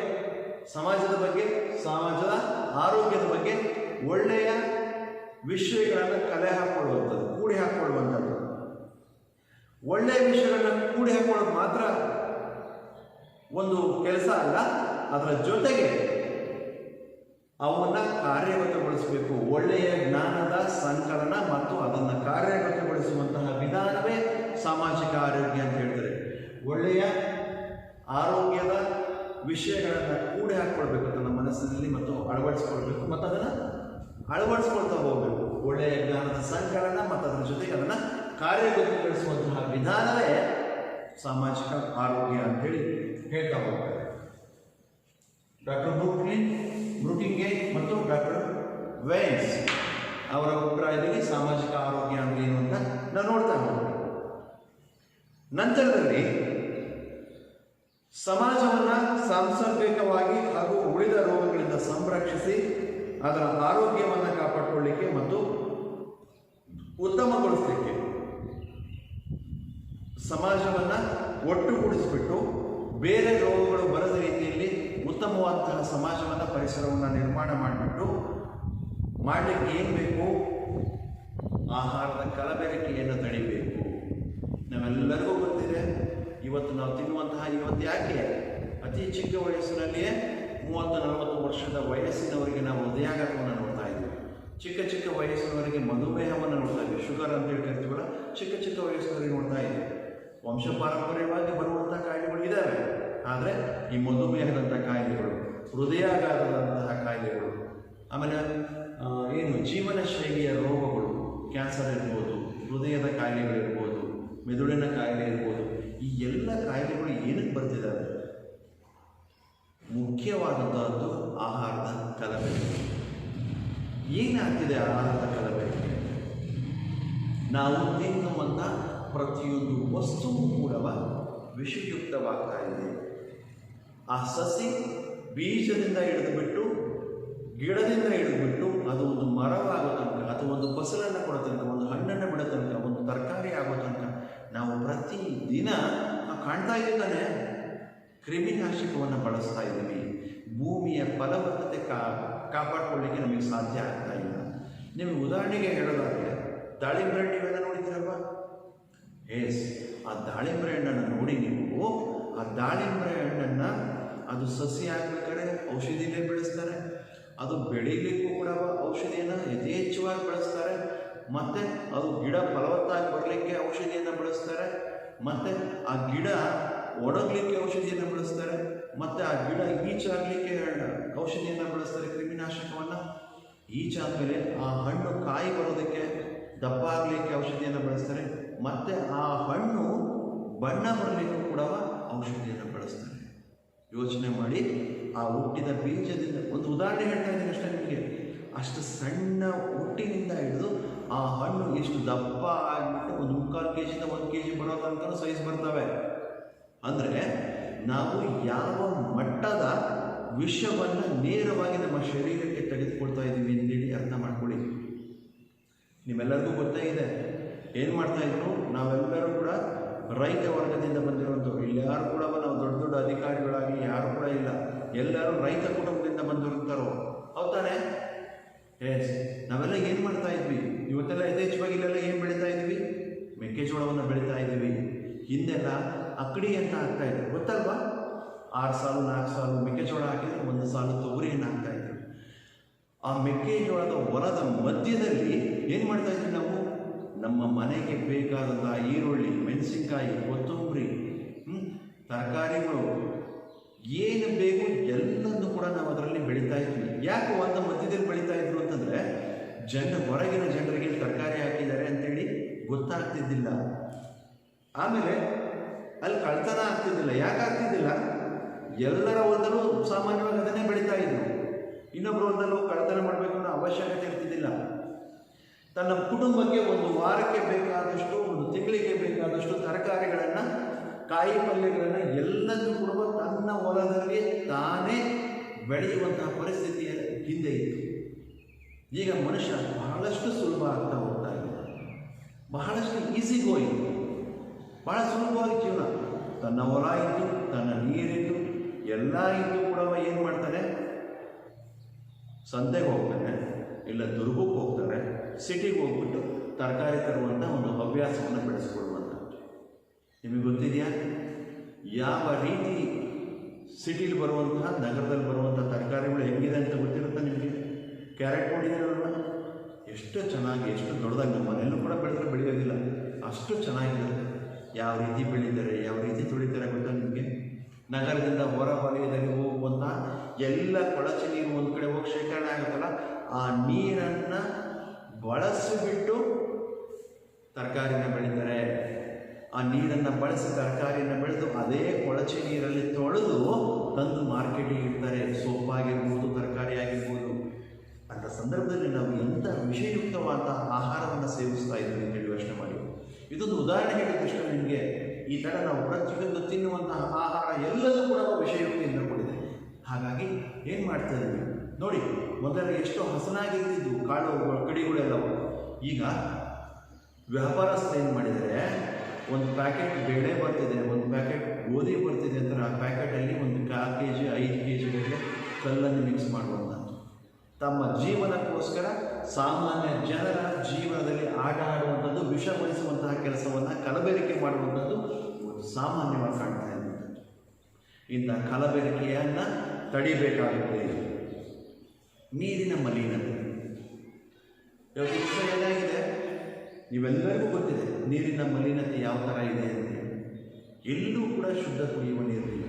ಸಮಾಜದ ಬಗ್ಗೆ, ಸಮಾಜದ ಆರೋಗ್ಯದ ಬಗ್ಗೆ ಒಳ್ಳೆಯ ವಿಷಯಗಳನ್ನು ಕಲೆ ಹಾಕ್ಕೊಳ್ಳುವಂಥದ್ದು, ಕೂಡಿ ಹಾಕ್ಕೊಳ್ಳುವಂಥದ್ದು. ಒಳ್ಳೆಯ ವಿಷಯಗಳನ್ನು ಕೂಡಿ ಹಾಕೊಳ್ಳೋದು ಮಾತ್ರ ಒಂದು ಕೆಲಸ ಅಲ್ಲ, ಅದರ ಜೊತೆಗೆ ಅವನ್ನು ಕಾರ್ಯಗತಗೊಳಿಸಬೇಕು. ಒಳ್ಳೆಯ ಜ್ಞಾನದ ಸಂಕಲನ ಮತ್ತು ಅದನ್ನು ಕಾರ್ಯಗತಗೊಳಿಸುವಂತಹ ವಿಧಾನವೇ ಸಾಮಾಜಿಕ ಆರೋಗ್ಯ ಅಂತ ಹೇಳ್ತಾರೆ. ಒಳ್ಳೆಯ ಆರೋಗ್ಯದ ವಿಷಯಗಳನ್ನು ಕೂಡಿ ಹಾಕ್ಕೊಳ್ಬೇಕು ತನ್ನ ಮನಸ್ಸಿನಲ್ಲಿ ಮತ್ತು ಅಳವಡಿಸ್ಕೊಳ್ಬೇಕು, ಮತ್ತು ಅದನ್ನು ಅಳವಡಿಸ್ಕೊಳ್ತಾ ಹೋಗಬೇಕು. ಒಳ್ಳೆಯ ಜ್ಞಾನದ ಸಂಕಲನ ಮತ್ತು ಅದರ ಜೊತೆಗೆ ಅದನ್ನು ಕಾರ್ಯಗತಗೊಳಿಸುವಂತಹ ವಿಧಾನವೇ ಸಾಮಾಜಿಕ ಆರೋಗ್ಯ ಅಂತೇಳಿ ಹೇಳ್ತಾ ಹೋಗ್ತಾರೆ. ಡಾಕ್ಟರ್ ಬ್ರೂಕಿಂಗ್ಲೈನ್ ಮತ್ತು ಡಾಕ್ಟರ್ ವೈನ್ಸ್ ಅವರ ಅಭಿಪ್ರಾಯದಲ್ಲಿ ಸಾಮಾಜಿಕ ಆರೋಗ್ಯ ಅಂದ್ರೆ ಏನು ಅಂತ ನಾವು ನೋಡ್ತಾ ಹೋಗ್ತೀವಿ. ನಂತರದಲ್ಲಿ ಸಮಾಜವನ್ನು ಸಾಂಸರ್ಗಿಕವಾಗಿ ಹಾಗೂ ಉಳಿದ ರೋಗಗಳಿಂದ ಸಂರಕ್ಷಿಸಿ ಅದರ ಆರೋಗ್ಯವನ್ನು ಕಾಪಾಡಿಕೊಳ್ಳಲಿಕ್ಕೆ ಮತ್ತು ಉತ್ತಮಗೊಳಿಸಲಿಕ್ಕೆ ಸಮಾಜವನ್ನು ಒಟ್ಟುಗೂಡಿಸಿಬಿಟ್ಟು ಬೇರೆ ರೋಗಗಳು ಬರದ ರೀತಿಯಲ್ಲಿ ಉತ್ತಮವಾದಂತಹ ಸಮಾಜವನ್ನು, ಪರಿಸರವನ್ನು ನಿರ್ಮಾಣ ಮಾಡಿಬಿಟ್ಟು ಮಾಡಲಿಕ್ಕೆ ಏನು ಬೇಕು? ಆಹಾರದ ಕಲಬೆರಕೆಯನ್ನು ತಡಿಬೇಕು. ನಾವೆಲ್ಲರಿಗೂ ಗೊತ್ತಿದೆ, ಇವತ್ತು ನಾವು ತಿನ್ನುವಂತಹ, ಇವತ್ತು ಯಾಕೆ ಅತಿ ಚಿಕ್ಕ ವಯಸ್ಸಿನಲ್ಲಿಯೇ 30-40 ವರ್ಷದ ವಯಸ್ಸಿನವರಿಗೆ ನಾವು ಹೃದಯಾಘಾತವನ್ನು ನೋಡ್ತಾ ಇದ್ದೀವಿ. ಚಿಕ್ಕ ವಯಸ್ಸಿನವರಿಗೆ ಮಧುಮೇಹವನ್ನು ನೋಡ್ತಾ ಇದ್ದೀವಿ. ಶುಗರ್ ಅಂತ ಹೇಳಿ ಕರಿತೀವಲ್ಲ, ಚಿಕ್ಕ ವಯಸ್ಸಿನವರಿಗೆ ನೋಡ್ತಾ ಇದ್ದೀವಿ. ವಂಶ ಪಾರಂಪರ್ಯವಾಗಿ ಬರುವಂಥ ಕಾಯಿಲೆಗಳು ಇದ್ದಾವೆ. ಆದರೆ ಈ ಮಧುಮೇಹದಂಥ ಕಾಯಿಲೆಗಳು, ಹೃದಯಾಘಾತದಂತಹ ಕಾಯಿಲೆಗಳು, ಆಮೇಲೆ ಜೀವನ ಶೈಲಿಯ ರೋಗಗಳು, ಕ್ಯಾನ್ಸರ್ ಇರ್ಬೋದು, ಹೃದಯದ ಕಾಯಿಲೆಗಳಿರ್ಬೋದು, ಮೆದುಳಿನ ಕಾಯಿಲೆ ಇರ್ಬೋದು, ಈ ಎಲ್ಲ ಕಾಯಿಲೆಗಳು ಏನಕ್ಕೆ ಬರ್ತಿದ್ದಾವೆ? ಮುಖ್ಯವಾದಂಥದ್ದು ಆಹಾರದ ಕಲಬೆರಕೆ. ಏನಾಗ್ತಿದೆ ಆಹಾರದ ಕಲಬೆರಕೆ? ನಾವು ತಿನ್ನುವಂಥ ಪ್ರತಿಯೊಂದು ವಸ್ತುವು ಕೂಡ ವಿಷಯುಕ್ತವಾಗ್ತಾ ಇದೆ. ಆ ಸಸಿ ಬೀಜದಿಂದ ಹಿಡಿದುಬಿಟ್ಟು ಗಿಡದಿಂದ ಹಿಡಿದುಬಿಟ್ಟು ಅದು ಒಂದು ಮರವಾಗೋ ತನಕ ಅಥವಾ ಒಂದು ಫಸಲನ್ನು ಕೊಡೋ ತನಕ, ಒಂದು ಹಣ್ಣನ್ನು ಬಿಡೋ ತನಕ, ಒಂದು ತರಕಾರಿ ಆಗೋ ತನಕ ನಾವು ಪ್ರತಿದಿನ ಕಾಣ್ತಾ ಇದ್ದಾನೆ ಕ್ರಿಮಿನಾಶಕವನ್ನು ಬಳಸ್ತಾ ಇದ್ದೀವಿ. ಭೂಮಿಯ ಫಲವತ್ತತೆ ಕಾಪಾಡಿಕೊಳ್ಳಿಕ್ಕೆ ನಮಗೆ ಸಾಧ್ಯ ಆಗ್ತಾ ಇಲ್ಲ. ನಿಮಗೆ ಉದಾಹರಣೆಗೆ ಹೇಳೋದಾದರೆ ದಾಳಿಂಬೆ ಹಣ್ಣು ನೀವೆಲ್ಲ ನೋಡಿದ್ದೀರಲ್ವ? ಆ ದಾಳಿಂಬೆ ಹಣ್ಣನ್ನು ನೋಡಿ ನೀವು ಆ ದಾಳಿಂಬೆ ಹಣ್ಣನ್ನು ಅದು ಸಸಿ ಹಾಕ್ಬೇಕಾದ್ರೆ ಔಷಧಿಯಲ್ಲೇ ಬೆಳೆಸ್ತಾರೆ. ಅದು ಬೆಳೀಲಿಕ್ಕೂ ಕೂಡ ಔಷಧಿಯನ್ನು ಯಥೇಚ್ಛವಾಗಿ ಬಳಸ್ತಾರೆ. ಮತ್ತು ಅದು ಗಿಡ ಫಲವತ್ತಾಗಿ ಬರಲಿಕ್ಕೆ ಔಷಧಿಯನ್ನು ಬಳಸ್ತಾರೆ. ಮತ್ತು ಆ ಗಿಡ ಒಣಗಲಿಕ್ಕೆ ಔಷಧಿಯನ್ನು ಬಳಸ್ತಾರೆ. ಮತ್ತು ಆ ಗಿಡ ಈಚಾಗಲಿಕ್ಕೆ ಔಷಧಿಯನ್ನು ಬಳಸ್ತಾರೆ, ಕ್ರಿಮಿನಾಶಕವನ್ನು. ಈಚಾದಮೇಲೆ ಆ ಹಣ್ಣು ಕಾಯಿ ಬರೋದಕ್ಕೆ, ದಪ್ಪ ಆಗಲಿಕ್ಕೆ ಔಷಧಿಯನ್ನು ಬಳಸ್ತಾರೆ. ಮತ್ತು ಆ ಹಣ್ಣು ಬಣ್ಣ ಬರಲಿಕ್ಕೂ ಕೂಡ ಔಷಧಿಯನ್ನು ಬಳಸ್ತಾರೆ. ಯೋಚನೆ ಮಾಡಿ, ಆ ಹುಟ್ಟಿದ ಬೀಜದಿಂದ ಒಂದು ಉದಾಹರಣೆ ಹೇಳ್ತಾ ಇದ್ದೀನಿ ಅಷ್ಟೇ ನಿಮಗೆ. ಅಷ್ಟು ಸಣ್ಣ ಹುಟ್ಟಿನಿಂದ ಹಿಡಿದು ಆ ಹಣ್ಣು ಎಷ್ಟು ದಪ್ಪ ಆಗಿಬಿಟ್ಟು ಒಂದು 3/4 kg 1 kg ಬರೋ ತನಕ ಸೈಜ್ ಬರ್ತವೆ. ಅಂದರೆ ನಾವು ಯಾವ ಮಟ್ಟದ ವಿಷವನ್ನು ನೇರವಾಗಿ ನಮ್ಮ ಶರೀರಕ್ಕೆ ತೆಗೆದುಕೊಳ್ತಾ ಇದ್ದೀವಿ ಅಂತೇಳಿ ಅರ್ಥ ಮಾಡ್ಕೊಳ್ಳಿ. ನಿಮ್ಮೆಲ್ಲರಿಗೂ ಗೊತ್ತೇ ಇದೆ, ಏನು ಮಾಡ್ತಾಯಿದ್ರು, ನಾವೆಲ್ಲರೂ ಕೂಡ ರೈತ ವರ್ಗದಿಂದ ಬಂದಿರುವಂಥವ್ರು. ಇಲ್ಲಿ ಯಾರು ಕೂಡ ನಾವು ದೊಡ್ಡ ದೊಡ್ಡ ಅಧಿಕಾರಿಗಳಾಗಿ ಯಾರು ಕೂಡ ಇಲ್ಲ, ಎಲ್ಲರೂ ರೈತ ಕುಟುಂಬದಿಂದ ಬಂದಿರುತ್ತಾರೋ. ಹೌದಾನೆ? ನಾವೆಲ್ಲ ಏನು ಮಾಡ್ತಾ ಇದ್ವಿ? ಇವತ್ತೆಲ್ಲ ಯಥೇಚ್ಛವಾಗಿ ಇಲ್ಲೆಲ್ಲ ಏನು ಬೆಳೀತಾ ಇದ್ವಿ? ಮೆಕ್ಕೆಜೋಳವನ್ನು ಬೆಳೀತಾ ಇದ್ದೀವಿ. ಹಿಂದೆಲ್ಲ ಅಕ್ಕಡಿ ಅಂತ ಆಗ್ತಾ ಇದ್ರು, ಗೊತ್ತಲ್ವಾ? 6 ಸಾಲು 4 ಸಾಲು ಮೆಕ್ಕೆಜೋಳ ಹಾಕಿದ್ರೆ 1 ಸಾಲು ತೊಗರಿಯನ್ನು ಹಾಕ್ತಾ ಇದ್ರು. ಆ ಮೆಕ್ಕೆಜೋಳದ ಹೊಲದ ಮಧ್ಯದಲ್ಲಿ ಏನು ಮಾಡ್ತಾ ಇದ್ವಿ ನಾವು? ನಮ್ಮ ಮನೆಗೆ ಬೇಕಾದಂಥ ಈರುಳ್ಳಿ, ಮೆಣಸಿನ್ಕಾಯಿ, ಕೊತ್ತಂಬರಿ, ತರಕಾರಿಗಳು ಏನು ಬೇಕು ಎಲ್ಲದನ್ನು ಕೂಡ ನಾವು ಅದರಲ್ಲಿ ಬೆಳೀತಾ ಇದ್ವಿ. ಯಾಕೆ ಒಂದು ಮಧ್ಯದಲ್ಲಿ ಬೆಳೀತಾ ಇದ್ರು ಅಂತಂದರೆ, ಹೊರಗಿನ ಜನರಿಗೆ ತರಕಾರಿ ಹಾಕಿದ್ದಾರೆ ಅಂತೇಳಿ ಗೊತ್ತಾಗ್ತಿದ್ದಿಲ್ಲ. ಆಮೇಲೆ ಅಲ್ಲಿ ಕಳ್ತನ ಆಗ್ತಿದ್ದಿಲ್ಲ. ಯಾಕೆ ಆಗ್ತಿದ್ದಿಲ್ಲ? ಎಲ್ಲರ ಹೊಲದಲ್ಲೂ ಸಾಮಾನ್ಯವಾಗಿ ಅದನ್ನೇ ಬೆಳೀತಾ ಇದ್ರು. ಇನ್ನೊಬ್ಬರ ಹೊಲದಲ್ಲೂ ಕಳ್ತನ ಮಾಡಬೇಕು ಅನ್ನೋ ಅವಶ್ಯಕತೆ ಇರ್ತಿದ್ದಿಲ್ಲ. ತನ್ನ ಕುಟುಂಬಕ್ಕೆ ಒಂದು ವಾರಕ್ಕೆ ಬೇಕಾದಷ್ಟು, ಒಂದು ತಿಂಗಳಿಗೆ ಬೇಕಾದಷ್ಟು ತರಕಾರಿಗಳನ್ನು, ಕಾಯಿ ಪಲ್ಯಗಳನ್ನು ಎಲ್ಲದೂ ಕೂಡ ತನ್ನ ಹೊಲದಲ್ಲಿ ತಾನೇ ಬೆಳೆಯುವಂತಹ ಪರಿಸ್ಥಿತಿ ಹಿಂದೆ ಇತ್ತು. ಈಗ ಮನುಷ್ಯ ಬಹಳಷ್ಟು ಸುಲಭ ಆಗ್ತಾ ಹೋಗ್ತಾ ಇದೆ. ಬಹಳಷ್ಟು ಈಸಿ ಗೋಯಿಂಗ್, ಬಹಳ ಸುಲಭವಾಗಿ ಜೀವನ. ತನ್ನ ಹೊಲ ಇದ್ದು, ತನ್ನ ನೀರಿದ್ದು, ಎಲ್ಲ ಇದ್ದು ಕೂಡ ಏನು ಮಾಡ್ತಾನೆ? ಸಂತೆಗೆ ಹೋಗ್ತಾನೆ, ಇಲ್ಲ ದುರ್ಗಕ್ಕೆ ಹೋಗ್ತಾರೆ, ಸಿಟಿಗೆ ಹೋಗ್ಬಿಟ್ಟು ತರಕಾರಿ ತರುವಂಥ ಒಂದು ಹವ್ಯಾಸವನ್ನು ಬೆಳೆಸ್ಕೊಳ್ಳುವಂಥದ್ದು. ನಿಮಗೆ ಗೊತ್ತಿದೆಯಾ ಯಾವ ರೀತಿ ಸಿಟಿಲಿ ಬರುವಂತಹ, ನಗರದಲ್ಲಿ ಬರುವಂಥ ತರಕಾರಿಗಳು ಹೆಂಗಿದೆ ಅಂತ ಗೊತ್ತಿರುತ್ತೆ ನಿಮಗೆ? ಕ್ಯಾರೆಟ್ ನೋಡಿದ್ದೀರಲ್ವ? ಎಷ್ಟು ಚೆನ್ನಾಗಿ, ಎಷ್ಟು ದೊಡ್ಡದಾಗಿ, ನಮ್ಮ ಮನೆಯಲ್ಲೂ ಕೂಡ ಬೆಳೆದ್ರೆ ಬೆಳೆಯೋದಿಲ್ಲ, ಅಷ್ಟು ಚೆನ್ನಾಗಿರುತ್ತೆ. ಯಾವ ರೀತಿ ಬೆಳೀತಾರೆ, ಯಾವ ರೀತಿ ತುಳಿತಾರೆ ಗೊತ್ತಾ ನಿಮಗೆ? ನಗರದಿಂದ ಹೊರ ವಲಯದಲ್ಲಿ ಹೋಗುವಂಥ ಎಲ್ಲ ಕೊಳಚೆ ನೀರು ಒಂದು ಕಡೆ ಹೋಗಿ ಶೇಖರಣೆ ಆಗುತ್ತಲ್ಲ, ಆ ನೀರನ್ನು ಬಳಸಿಬಿಟ್ಟು ತರಕಾರಿನ ಬೆಳೀತಾರೆ. ಆ ನೀರನ್ನು ಬಳಸಿ ತರಕಾರಿಯನ್ನು ಬೆಳೆದು ಅದೇ ಕೊಳಚೆ ನೀರಲ್ಲಿ ತೊಳೆದು ತಂದು ಮಾರ್ಕೆಟಿಗೆ ಇಡ್ತಾರೆ. ಸೊಪ್ಪಾಗಿರ್ಬೋದು, ತರಕಾರಿ ಆಗಿರ್ಬೋದು. ಅಂಥ ಸಂದರ್ಭದಲ್ಲಿ ನಾವು ಎಂಥ ವಿಷಯುಕ್ತವಾದ ಆಹಾರವನ್ನು ಸೇವಿಸ್ತಾ ಇದ್ದೀವಿ ಅಂತೇಳಿ ಯೋಚನೆ ಮಾಡಿ. ಇದೊಂದು ಉದಾಹರಣೆ ಹೇಳಿದಷ್ಟು ನಿಮಗೆ. ಈ ಥರ ನಾವು ಪ್ರತಿಯೊಂದು ತಿನ್ನುವಂತಹ ಆಹಾರ ಎಲ್ಲದೂ ಕೂಡ ವಿಷಯುಕ್ತಿಯಿಂದ ಕೂಡಿದೆ. ಹಾಗಾಗಿ ಏನು ಮಾಡ್ತಾ ಇದ್ದೀವಿ ನೋಡಿ, ಮೊದಲ ಎಷ್ಟು ಹಸನಾಗಿರ್ತಿದ್ವು ಕಾಳು ಕಡಿಗಳೆಲ್ಲವು. ಈಗ ವ್ಯಾಪಾರಸ್ಥ ಏನು ಮಾಡಿದರೆ, ಒಂದು ಪ್ಯಾಕೆಟ್ ಬೇಳೆ ಬರ್ತಿದೆ, ಒಂದು ಪ್ಯಾಕೆಟ್ ಗೋಧಿ ಬರ್ತಿದೆ ಅಂತ ಆ ಪ್ಯಾಕೆಟಲ್ಲಿ ಒಂದು 4 kg 5 kg ಕಲ್ಲನ್ನು ಮಿಕ್ಸ್ ಮಾಡುವಂಥದ್ದು. ತಮ್ಮ ಜೀವನಕ್ಕೋಸ್ಕರ ಸಾಮಾನ್ಯ ಜನರ ಜೀವನದಲ್ಲಿ ಆಟ ಆಡುವಂಥದ್ದು, ವಿಷ ಬಳಿಸುವಂತಹ ಕೆಲಸವನ್ನು, ಕಲಬೆರಕೆ ಮಾಡುವಂಥದ್ದು ಒಂದು ಸಾಮಾನ್ಯವಾಗಿ ಕಾಣ್ತಾ ಇರುವಂಥದ್ದು. ಇಂಥ ಕಲಬೆರಕೆಯನ್ನು ತಡಿಬೇಕಾಗುತ್ತೆ. ನೀರಿನ ಮಲಿನತೆ ಇವತ್ತು ಏನಾಗಿದೆ ನೀವೆಲ್ಲರಿಗೂ ಗೊತ್ತಿದೆ. ನೀರಿನ ಮಲಿನತೆ ಯಾವ ಥರ ಇದೆ ಅಂತ. ಎಲ್ಲೂ ಕೂಡ ಶುದ್ಧ ಕುಡಿಯುವ ನೀರಿಲ್ಲ.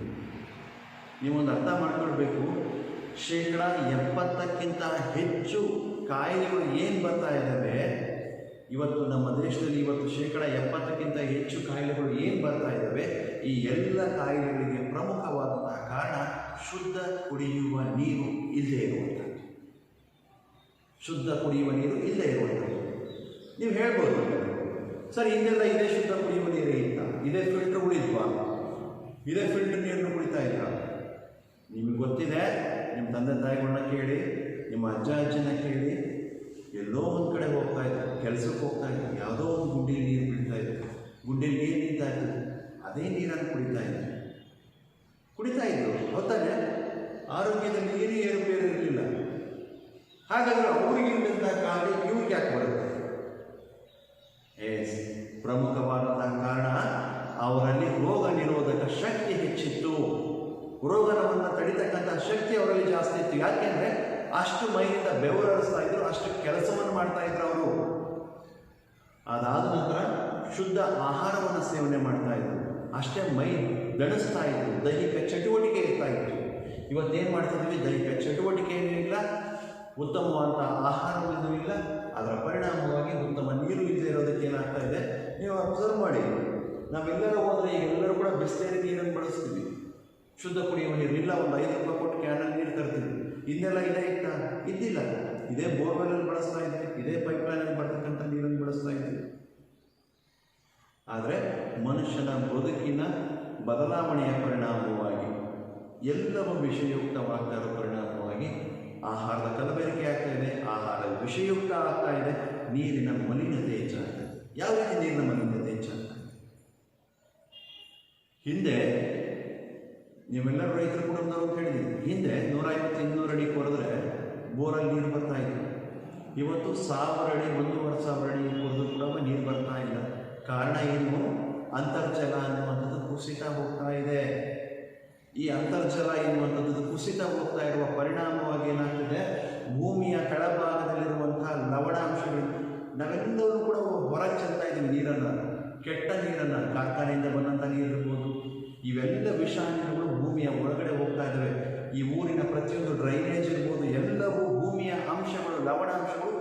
ನೀವೊಂದು ಅರ್ಥ ಮಾಡ್ಕೊಳ್ಬೇಕು, 70%ಕ್ಕಿಂತ ಹೆಚ್ಚು ಕಾಯಿಲೆಗಳು ಏನು ಬರ್ತಾ ಇದ್ದಾವೆ ಇವತ್ತು ನಮ್ಮ ದೇಶದಲ್ಲಿ, ಇವತ್ತು 70%ಕ್ಕಿಂತ ಹೆಚ್ಚು ಕಾಯಿಲೆಗಳು ಏನು ಬರ್ತಾ ಇದ್ದಾವೆ, ಈ ಎಲ್ಲ ಕಾಯಿಲೆಗಳಿಗೆ ಪ್ರಮುಖವಾದಂತಹ ಕಾರಣ ಶುದ್ಧ ಕುಡಿಯುವ ನೀರು ಇಲ್ಲದೆ ಇರುವಂಥದ್ದು. ಶುದ್ಧ ಕುಡಿಯುವ ನೀರು ಇಲ್ಲದೆ ಇರುವಂಥದ್ದು. ನೀವು ಹೇಳ್ಬೋದು ಸರ್ ಹಿಂದೆಲ್ಲ ಇದೇ ಶುದ್ಧ ಕುಡಿಯುವ ನೀರೇ ಇತ್ತ, ಇದೇ ಫಿಲ್ಟರ್ಗಳಿದ್ವಾ, ಇದೇ ಫಿಲ್ಟರ್ ನೀರನ್ನು ಕುಡಿತಾ ಇಲ್ಲ. ನಿಮಗೆ ಗೊತ್ತಿದೆ, ನಿಮ್ಮ ತಂದೆ ತಾಯಿಗಳನ್ನ ಕೇಳಿ, ನಿಮ್ಮ ಅಜ್ಜ ಅಜ್ಜನ ಕೇಳಿ, ಎಲ್ಲೋ ಒಂದು ಕಡೆ ಹೋಗ್ತಾ ಇದ್ದಾರೆ, ಕೆಲಸಕ್ಕೆ ಹೋಗ್ತಾ ಇದ್ದಾರೆ, ಯಾವುದೋ ಒಂದು ಗುಂಡಿಲಿ ನೀರು ಬೀಳ್ತಾ ಇದೆ, ಗುಂಡಿಲಿ ನೀರು ನಿಂತಾ ಇತ್ತು, ಅದೇ ನೀರನ್ನು ಕುಡಿತಾ ಇದ್ರು. ಗೊತ್ತಾನೆ ಆರೋಗ್ಯದಲ್ಲಿ ನೀರು ಏರುಪೇರು ಇರಲಿಲ್ಲ. ಹಾಗಾದರೆ ಅವರಿಗಿಂತ ಕಾರಣ ಇವ್ರಿಗೆ ಯಾಕೆ ಬರುತ್ತೆ? ಪ್ರಮುಖವಾದಂತಹ ಕಾರಣ ಅವರಲ್ಲಿ ರೋಗ ನಿರೋಧಕ ಶಕ್ತಿ ಹೆಚ್ಚಿತ್ತು. ರೋಗವನ್ನು ತಡಿತಕ್ಕಂತಹ ಶಕ್ತಿ ಅವರಲ್ಲಿ ಜಾಸ್ತಿ ಇತ್ತು. ಯಾಕೆಂದರೆ ಅಷ್ಟು ಮೈಯಿಂದ ಬೆವರಿಸ್ತಾ ಇದ್ರು, ಅಷ್ಟು ಕೆಲಸವನ್ನು ಮಾಡ್ತಾ ಇದ್ರು ಅವರು. ಅದಾದ ನಂತರ ಶುದ್ಧ ಆಹಾರವನ್ನು ಸೇವನೆ ಮಾಡ್ತಾ ಇದ್ರು, ಅಷ್ಟೇ ಮೈ ದಣಿಸ್ತಾ ಇತ್ತು, ದೈಹಿಕ ಚಟುವಟಿಕೆ ಇರ್ತಾ ಇತ್ತು. ಇವತ್ತೇನು ಮಾಡ್ತಿದ್ದೀವಿ? ದೈಹಿಕ ಚಟುವಟಿಕೆ ಏನೂ ಇಲ್ಲ, ಉತ್ತಮವಾದ ಆಹಾರವೇನೂ ಇಲ್ಲ, ಅದರ ಪರಿಣಾಮವಾಗಿ ಉತ್ತಮ ನೀರು ಇಲ್ಲದೆ ಇರೋದಕ್ಕೆ ಏನಾಗ್ತಾ ಇದೆ? ನೀವು ಅಬ್ಸರ್ವ್ ಮಾಡಿ, ನಾವೆಲ್ಲರೂ ಹೋದರೆ ಈಗ ಎಲ್ಲರೂ ಕೂಡ ಬಿಸ್ಲೇರಿ ನೀರನ್ನು ಬಳಸ್ತೀವಿ. ಶುದ್ಧ ಕುಡಿಯುವ ನೀರು ಇಲ್ಲ, ಒಂದು 5 ರೂಪಾಯಿ ಕೊಟ್ಟು ಕ್ಯಾನಲ್ಲಿ ನೀರು ತರ್ತೀವಿ. ಇನ್ನೆಲ್ಲ ಇದೇ ಇದ್ದಿಲ್ಲ, ಇದೇ ಬೋರ್ವೆಲಲ್ಲಿ ಬಳಸ್ತಾ ಇದ್ವಿ, ಇದೇ ಪೈಪ್ಲೈನಲ್ಲಿ ಬರ್ತಕ್ಕಂಥ ನೀರನ್ನು ಬಳಸ್ತಾ ಇದ್ವಿ. ಆದರೆ ಮನುಷ್ಯನ ಬದುಕಿನ ಬದಲಾವಣೆಯ ಪರಿಣಾಮವಾಗಿ, ಎಲ್ಲವೂ ವಿಷಯುಕ್ತವಾಗ್ತಾ ಇರೋ ಪರಿಣಾಮವಾಗಿ ಆಹಾರದ ಕಲಬೆರಕೆ ಆಗ್ತಾ ಇದೆ, ಆಹಾರ ವಿಷಯುಕ್ತ ಆಗ್ತಾ ಇದೆ, ನೀರಿನ ಮಲಿನತೆ ಹೆಚ್ಚಾಗ್ತಾ ಇದೆ. ಯಾವ ರೀತಿ ನೀರಿನ ಮಲಿನತೆ ಹೆಚ್ಚಾಗ್ತಾ ಇದೆ? ಹಿಂದೆ ನೀವೆಲ್ಲರೂ ರೈತರ ಕುಟುಂಬದವರು ಅಂತ ಹೇಳಿದ್ದೀವಿ. ಹಿಂದೆ 150-200 ಅಡಿ ಕೊರೆದ್ರೆ ಬೋರಲ್ಲಿ ನೀರು ಬರ್ತಾ ಇತ್ತು. ಇವತ್ತು 1000 ಅಡಿ 1500 ಅಡಿ ಕೊರೆದು ಕೂಡ ನೀರು ಬರ್ತಾ ಇಲ್ಲ. ಕಾರಣ ಏನು? ಅಂತರ್ಜಲ ಅನ್ನುವಂಥದ್ದು ಕುಸಿತ ಹೋಗ್ತಾ ಇದೆ. ಈ ಅಂತರ್ಜಲ ಎನ್ನುವಂಥದ್ದು ಕುಸಿತ ಹೋಗ್ತಾ ಇರುವ ಪರಿಣಾಮವಾಗಿ ಏನಾಗ್ತಿದೆ? ಭೂಮಿಯ ಕೆಳಭಾಗದಲ್ಲಿರುವಂತಹ ಲವಣಾಂಶಗಳು ನಾವೆಲ್ಲರೂ ಕೂಡ ಹೊರಗೆ ಚೆಲ್ತಾ ಇದ್ದೀವಿ ನೀರನ್ನು, ಕೆಟ್ಟ ನೀರನ್ನು, ಕಾರ್ಖಾನೆಯಿಂದ ಬಂದಂಥ ನೀರು ಇರ್ಬೋದು, ಇವೆಲ್ಲ ವಿಷಾಣುಗಳು ಭೂಮಿಯ ಒಳಗಡೆ ಹೋಗ್ತಾ ಇದ್ದಾವೆ. ಈ ಊರಿನ ಪ್ರತಿಯೊಂದು ಡ್ರೈನೇಜ್ ಇರ್ಬೋದು, ಎಲ್ಲವೂ ಭೂಮಿಯ ಅಂಶಗಳು, ಲವಣಾಂಶಗಳು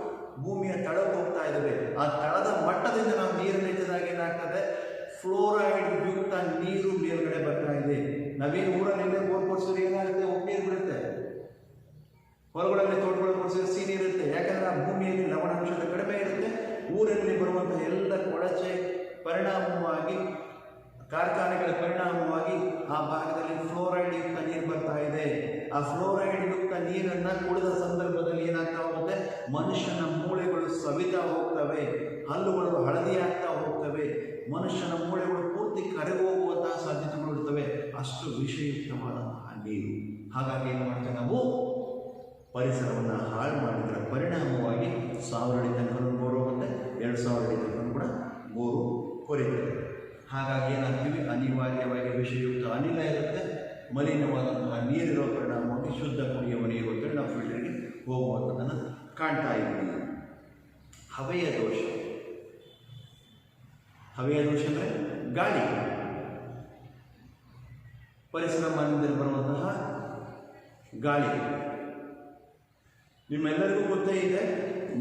ಭೂಮಿಯ ತಳಕ್ಕೆ ಹೋಗ್ತಾ ಇದ್ದಾವೆ. ಆ ತಳದ ಮಟ್ಟದಿಂದ ನಾವು ನೀರನ್ನು ಎತ್ತಿದಾಗ ಏನಾಗ್ತದೆ? ಫ್ಲೋರೈಡ್ ಯುಕ್ತ ನೀರು ಮೇಲ್ಗಡೆ ಬರ್ತಾ ಇದೆ. ನಾವೇನು ಊರಲ್ಲಿ ಬೋರ್ ಕೊಡ್ಸಿದ್ರೆ ಏನಾಗುತ್ತೆ? ಉಪ್ಪು ನೀರು ಬಿಡುತ್ತೆ. ಹೊರಗಡೆ ತೋಟಗಳು ಕೊಡಿಸಿದ್ರೆ ಸಿಹಿ ನೀರು ಇರುತ್ತೆ. ಯಾಕಂದರೆ ಆ ಭೂಮಿಯಲ್ಲಿ ಲವಣಾಂಶದ ಕಡಿಮೆ ಇರುತ್ತೆ. ಊರಲ್ಲಿ ಬರುವಂಥ ಎಲ್ಲ ಕೊಳಚೆ ಪರಿಣಾಮವಾಗಿ, ಕಾರ್ಖಾನೆಗಳ ಪರಿಣಾಮವಾಗಿ ಆ ಭಾಗದಲ್ಲಿ ಫ್ಲೋರೈಡ್ ಯುಕ್ತ ನೀರು ಬರ್ತಾ ಇದೆ. ಆ ಫ್ಲೋರೈಡ್ ಯುಕ್ತ ನೀರನ್ನು ಕುಡಿದ ಸಂದರ್ಭದಲ್ಲಿ ಏನಾಗ್ತಾ ಹೋಗುತ್ತೆ? ಮನುಷ್ಯನ ಮೂಳೆಗಳು ಸವಿತಾ ಹೋಗ್ತವೆ, ಹಲ್ಲುಗಳು ಹಳದಿ ಆಗ್ತಾ ಹೋಗ್ತವೆ, ಮನುಷ್ಯನ ಮೂಳೆಗಳು ಪೂರ್ತಿ ಕರಗೋಗುವಂತಹ ಸಾಧ್ಯತೆಗಳು ಇರ್ತವೆ. ಅಷ್ಟು ವಿಷಯುಕ್ತವಾದಂತಹ ನೀರು. ಹಾಗಾಗಿ ಏನು ಮಾಡ್ತೇವೆ ನಾವು? ಪರಿಸರವನ್ನು ಹಾಳು ಮಾಡಿದರ ಪರಿಣಾಮವಾಗಿ 1000 ಅಡಿ ತನಕ ಬೋರು ಹೋಗುತ್ತೆ, 2000 ಅಡಿ ತನಕ ಕೂಡ ಬೋರು ಕೊರಿತದೆ. ಹಾಗಾಗಿ ಏನಾಗ್ತೀವಿ? ಅನಿವಾರ್ಯವಾಗಿ ವಿಷಯುಕ್ತ ಅನಿಲ ಇರುತ್ತೆ, ಮಲಿನವಾದಂತಹ ನೀರಿರೋ ಪರಿಣಾಮವಾಗಿ ಶುದ್ಧ ಕುಡಿಯುವ ನೀರು ಅಂತೇಳಿ ನಾವು ಫಿಲ್ಟರ್ಗೆ ಹೋಗುವಂಥದ್ದನ್ನು ಕಾಣ್ತಾ ಇದ್ದೀವಿ. ಹವೆಯ ದೋಷ. ಹವೆಯ ದೋಷ ಅಂದರೆ ಗಾಳಿ, ಪರಿಸರ ಮಾಲಿನ್ಯದಲ್ಲಿ ಬರುವಂತಹ ಗಾಳಿ. ನಿಮ್ಮೆಲ್ಲರಿಗೂ ಗೊತ್ತೇ ಇದೆ,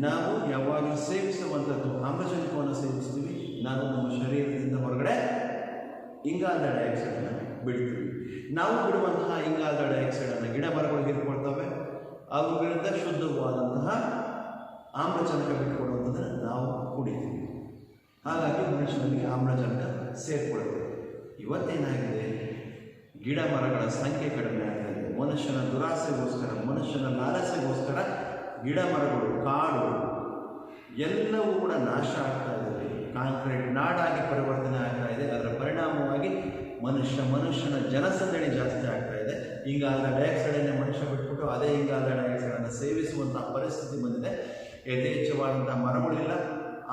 ನಾವು ಯಾವಾಗಲೂ ಸೇವಿಸುವಂಥದ್ದು ಆಮ್ಲಜನಕವನ್ನು ಸೇವಿಸ್ತೀವಿ, ನಾವು ನಮ್ಮ ಶರೀರದಿಂದ ಹೊರಗಡೆ ಇಂಗಾಲದ ಡೈಆಕ್ಸೈಡನ್ನು ಬಿಡ್ತೀವಿ. ನಾವು ಬಿಡುವಂತಹ ಇಂಗಾಲದ ಡೈಆಕ್ಸೈಡನ್ನು ಗಿಡ ಮರಗಳು ಹೀರ್ಕೊಳ್ತವೆ, ಅವುಗಳಿಂದ ಶುದ್ಧವಾದಂತಹ ಆಮ್ಲಜನಕ ಬಿಟ್ಟುಕೊಡುವಂಥದ್ದನ್ನು ನಾವು ಕುಡಿತೀವಿ. ಹಾಗಾಗಿ ಮನುಷ್ಯನಿಗೆ ಆಮ್ಲಜನಕ ಸೇರಿಕೊಳ್ಳುತ್ತೆ. ಇವತ್ತೇನಾಗಿದೆ? ಗಿಡ ಮರಗಳ ಸಂಖ್ಯೆ ಕಡಿಮೆ ಆಗ್ತಾ ಇದೆ. ಮನುಷ್ಯನ ದುರಾಸೆಗೋಸ್ಕರ, ಮನುಷ್ಯನ ಲಾಲಸೆಗೋಸ್ಕರ ಗಿಡ ಮರಗಳು, ಕಾಡು ಎಲ್ಲವೂ ಕೂಡ ನಾಶ ಆಗ್ತಾ ಇದೆ. ಕಾಂಕ್ರೀಟ್ ನಾಡಾಗಿ ಪರಿವರ್ತನೆ ಆಗ್ತಾ ಇದೆ. ಅದರ ಪರಿಣಾಮವಾಗಿ ಮನುಷ್ಯನ ಜನಸಂದಣಿ ಜಾಸ್ತಿ ಆಗ್ತಾ ಇದೆ. ಇಂಗಾಲದ ಡೈಆಕ್ಸೈಡನ್ನು ಮನುಷ್ಯ ಬಿಟ್ಬಿಟ್ಟು ಅದೇ ಇಂಗಾಲದ ಡೈಆಕ್ಸೈಡನ್ನು ಸೇವಿಸುವಂತಹ ಪರಿಸ್ಥಿತಿ ಬಂದಿದೆ. ಯಥೇಚ್ಛವಾದಂಥ ಮರಗಳಿಲ್ಲ,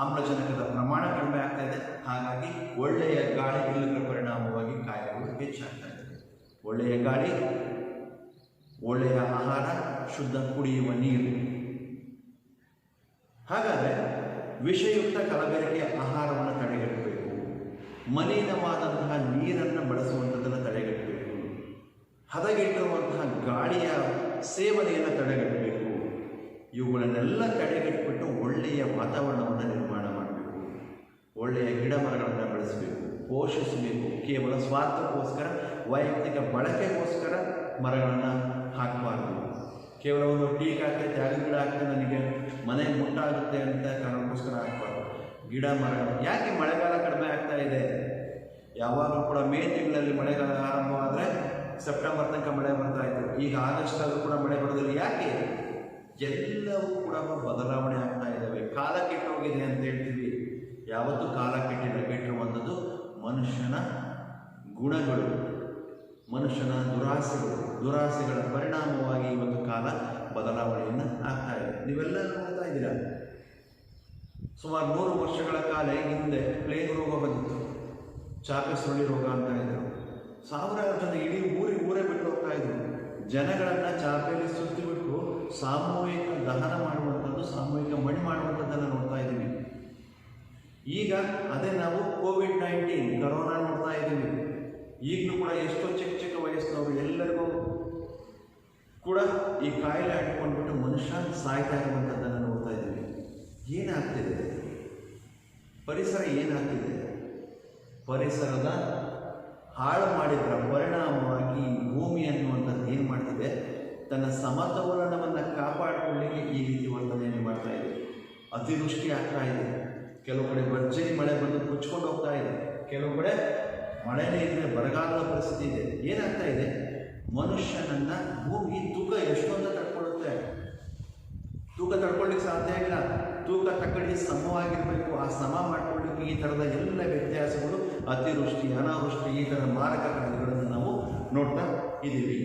ಆಮ್ಲಜನಕದ ಪ್ರಮಾಣ ಕಡಿಮೆ ಆಗ್ತಾ ಇದೆ. ಹಾಗಾಗಿ ಒಳ್ಳೆಯ ಗಾಳಿ ಇಲ್ಲದ ಪರಿಣಾಮವಾಗಿ ಕಾಯಿಲೆಗಳು ಹೆಚ್ಚಾಗ್ತಾ ಇದೆ. ಒಳ್ಳೆಯ ಗಾಳಿ, ಒಳ್ಳೆಯ ಆಹಾರ, ಶುದ್ಧ ಕುಡಿಯುವ ನೀರು. ಹಾಗಾದರೆ ವಿಷಯುಕ್ತ ಕಲಬೆರಕೆಯ ಆಹಾರವನ್ನು ತಡೆಗಟ್ಟಬೇಕು, ಮಲಿನವಾದಂತಹ ನೀರನ್ನು ಬಳಸುವಂಥದ್ದನ್ನು ತಡೆಗಟ್ಟಬೇಕು, ಹದಗೆಟ್ಟಿರುವಂತಹ ಗಾಳಿಯ ಸೇವನೆಯನ್ನು ತಡೆಗಟ್ಟಬೇಕು. ಇವುಗಳನ್ನೆಲ್ಲ ತಡೆಗಟ್ಟಿಬಿಟ್ಟು ಒಳ್ಳೆಯ ವಾತಾವರಣವನ್ನು ನಿರ್ಮಾಣ ಮಾಡಬೇಕು. ಒಳ್ಳೆಯ ಗಿಡ ಮರಗಳನ್ನು ಬೆಳೆಸಬೇಕು, ಪೋಷಿಸಬೇಕು. ಕೇವಲ ಸ್ವಾರ್ಥಕ್ಕೋಸ್ಕರ, ವೈಯಕ್ತಿಕ ಬಳಕೆಗೋಸ್ಕರ ಮರಗಳನ್ನು ಹಾಕಬಾರ್ದು. ಕೇವಲ ಒಂದು ಟೀಕ್ ಆಗ್ತೈತೆ, ಅಗಲ ಗಿಡ ಆಗ್ತದೆ, ನನಗೆ ಮನೆ ಮುಟ್ಟಾಗುತ್ತೆ ಅಂತ ಕಾರಣಕ್ಕೋಸ್ಕರ ಹಾಕಬಾರ್ದು. ಗಿಡ ಮರಗಳು. ಯಾಕೆ ಮಳೆಗಾಲ ಕಡಿಮೆ ಆಗ್ತಾ ಇದೆ? ಯಾವಾಗಲೂ ಕೂಡ ಮೇ ತಿಂಗಳಲ್ಲಿ ಮಳೆಗಾಲ ಆರಂಭವಾದರೆ ಸೆಪ್ಟೆಂಬರ್ ತನಕ ಮಳೆ ಬರ್ತಾ ಇತ್ತು. ಈಗ ಆಗಸ್ಟ್ ಆದರೂ ಕೂಡ ಮಳೆ ಬರೋದಿಲ್ಲ. ಯಾಕೆ? ಎಲ್ಲವೂ ಕೂಡ ಬದಲಾವಣೆ ಆಗ್ತಾ ಇದ್ದಾವೆ. ಕಾಲ ಕೆಟ್ಟೋಗಿದೆ ಅಂತ ಹೇಳ್ತೀವಿ. ಯಾವತ್ತೂ ಕಾಲ ಕೆಟ್ಟಿಲ್ಲ. ಕೆಟ್ಟಿರುವಂಥದ್ದು ಮನುಷ್ಯನ ಗುಣಗಳು, ಮನುಷ್ಯನ ದುರಾಸೆಗಳ ಪರಿಣಾಮವಾಗಿ ಇವತ್ತು ಕಾಲ ಬದಲಾವಣೆಯನ್ನು ಆಗ್ತಾ ಇದೆ. ನೀವೆಲ್ಲ ನೋಡ್ತಾ ಇದ್ದೀರಾ. ಸುಮಾರು 100 ವರ್ಷಗಳ ಕಾಲ ಹಿಂದೆ ಪ್ಲೇಗ್ ರೋಗ ಬಂದಿತ್ತು, ಚಾಪೆ ಸುಳಿ ರೋಗ ಅಂತ ಇದ್ರು. ಸಾವಿರಾರು ಜನ ಇಡೀ ಊರೇ ಬಿಟ್ಟು ಹೋಗ್ತಾ ಇದ್ರು. ಜನಗಳನ್ನು ಚಾಪೆಯಲ್ಲಿ ಸುತ್ತಿಬಿಟ್ಟು ಸಾಮೂಹಿಕ ದಹನ ಮಾಡುವಂಥದ್ದು, ಸಾಮೂಹಿಕ ಮಣ್ಣು ಮಾಡುವಂಥದ್ದನ್ನು ನೋಡ್ತಾ ಇದ್ದೀವಿ. ಈಗ ಅದೇ ನಾವು ಕೋವಿಡ್-19 ಕರೋನಾ ನೋಡ್ತಾ ಇದ್ದೀವಿ. ಈಗಲೂ ಕೂಡ ಎಷ್ಟೋ ಚಿಕ್ಕ ವಯಸ್ಸಿನವರು ಎಲ್ಲರಿಗೂ ಕೂಡ ಈ ಕಾಯಿಲೆ ಅಂಟ್ಕೊಂಡ್ಬಿಟ್ಟು ಮನುಷ್ಯ ಸಾಯ್ತಾ ಇರುವಂಥದ್ದನ್ನು ನೋಡ್ತಾ ಇದ್ದೀವಿ. ಏನಾಗ್ತಿದೆ? ಪರಿಸರ ಏನಾಗ್ತಿದೆ? ಪರಿಸರದ ಹಾಳು ಮಾಡಿದ್ರ ಪರಿಣಾಮವಾಗಿ ಭೂಮಿ ಅನ್ನುವಂಥದ್ದು ಏನು ಮಾಡ್ತಿದೆ? ತನ್ನ ಸಮತೋಲನವನ್ನು ಕಾಪಾಡಿಕೊಳ್ಳಿಕ್ಕೆ ಈ ರೀತಿ ವರ್ತನೆಯನ್ನು ಮಾಡ್ತಾ ಇದೆ. ಅತಿವೃಷ್ಟಿ ಆಗ್ತಾ ಇದೆ. ಕೆಲವು ಕಡೆ ಭರ್ಜರಿ ಮಳೆ ಬಂದು ಮುಚ್ಕೊಂಡು ಹೋಗ್ತಾ ಇದೆ. ಕೆಲವು ಕಡೆ ಮಳೆನೇ ಇದ್ದರೆ ಬರಗಾಲದ ಪರಿಸ್ಥಿತಿ ಇದೆ. ಏನಾಗ್ತಾ ಇದೆ? ಮನುಷ್ಯನನ್ನು ಭೂಮಿ ತೂಕ ಎಷ್ಟೊಂದು ತಡ್ಕೊಳ್ಳುತ್ತೆ. ತೂಕ ತಡ್ಕೊಳ್ಳಿಕ್ಕೆ ಸಾಧ್ಯ ಇಲ್ಲ. ತೂಕ ತಕ್ಕಡಿ ಸಮವಾಗಿರಬೇಕು. ಆ ಸಮ ಮಾಡ್ಕೊಳ್ಳಿಕ್ಕೆ ಈ ಥರದ ಎಲ್ಲ ವ್ಯತ್ಯಾಸಗಳು, ಅತಿವೃಷ್ಟಿ, ಅನಾವೃಷ್ಟಿ, ಈ ಥರ ಮಾರಕ ಕಾಯಿಲೆಗಳನ್ನು ನಾವು ನೋಡ್ತಾ ಇದ್ದೀವಿ.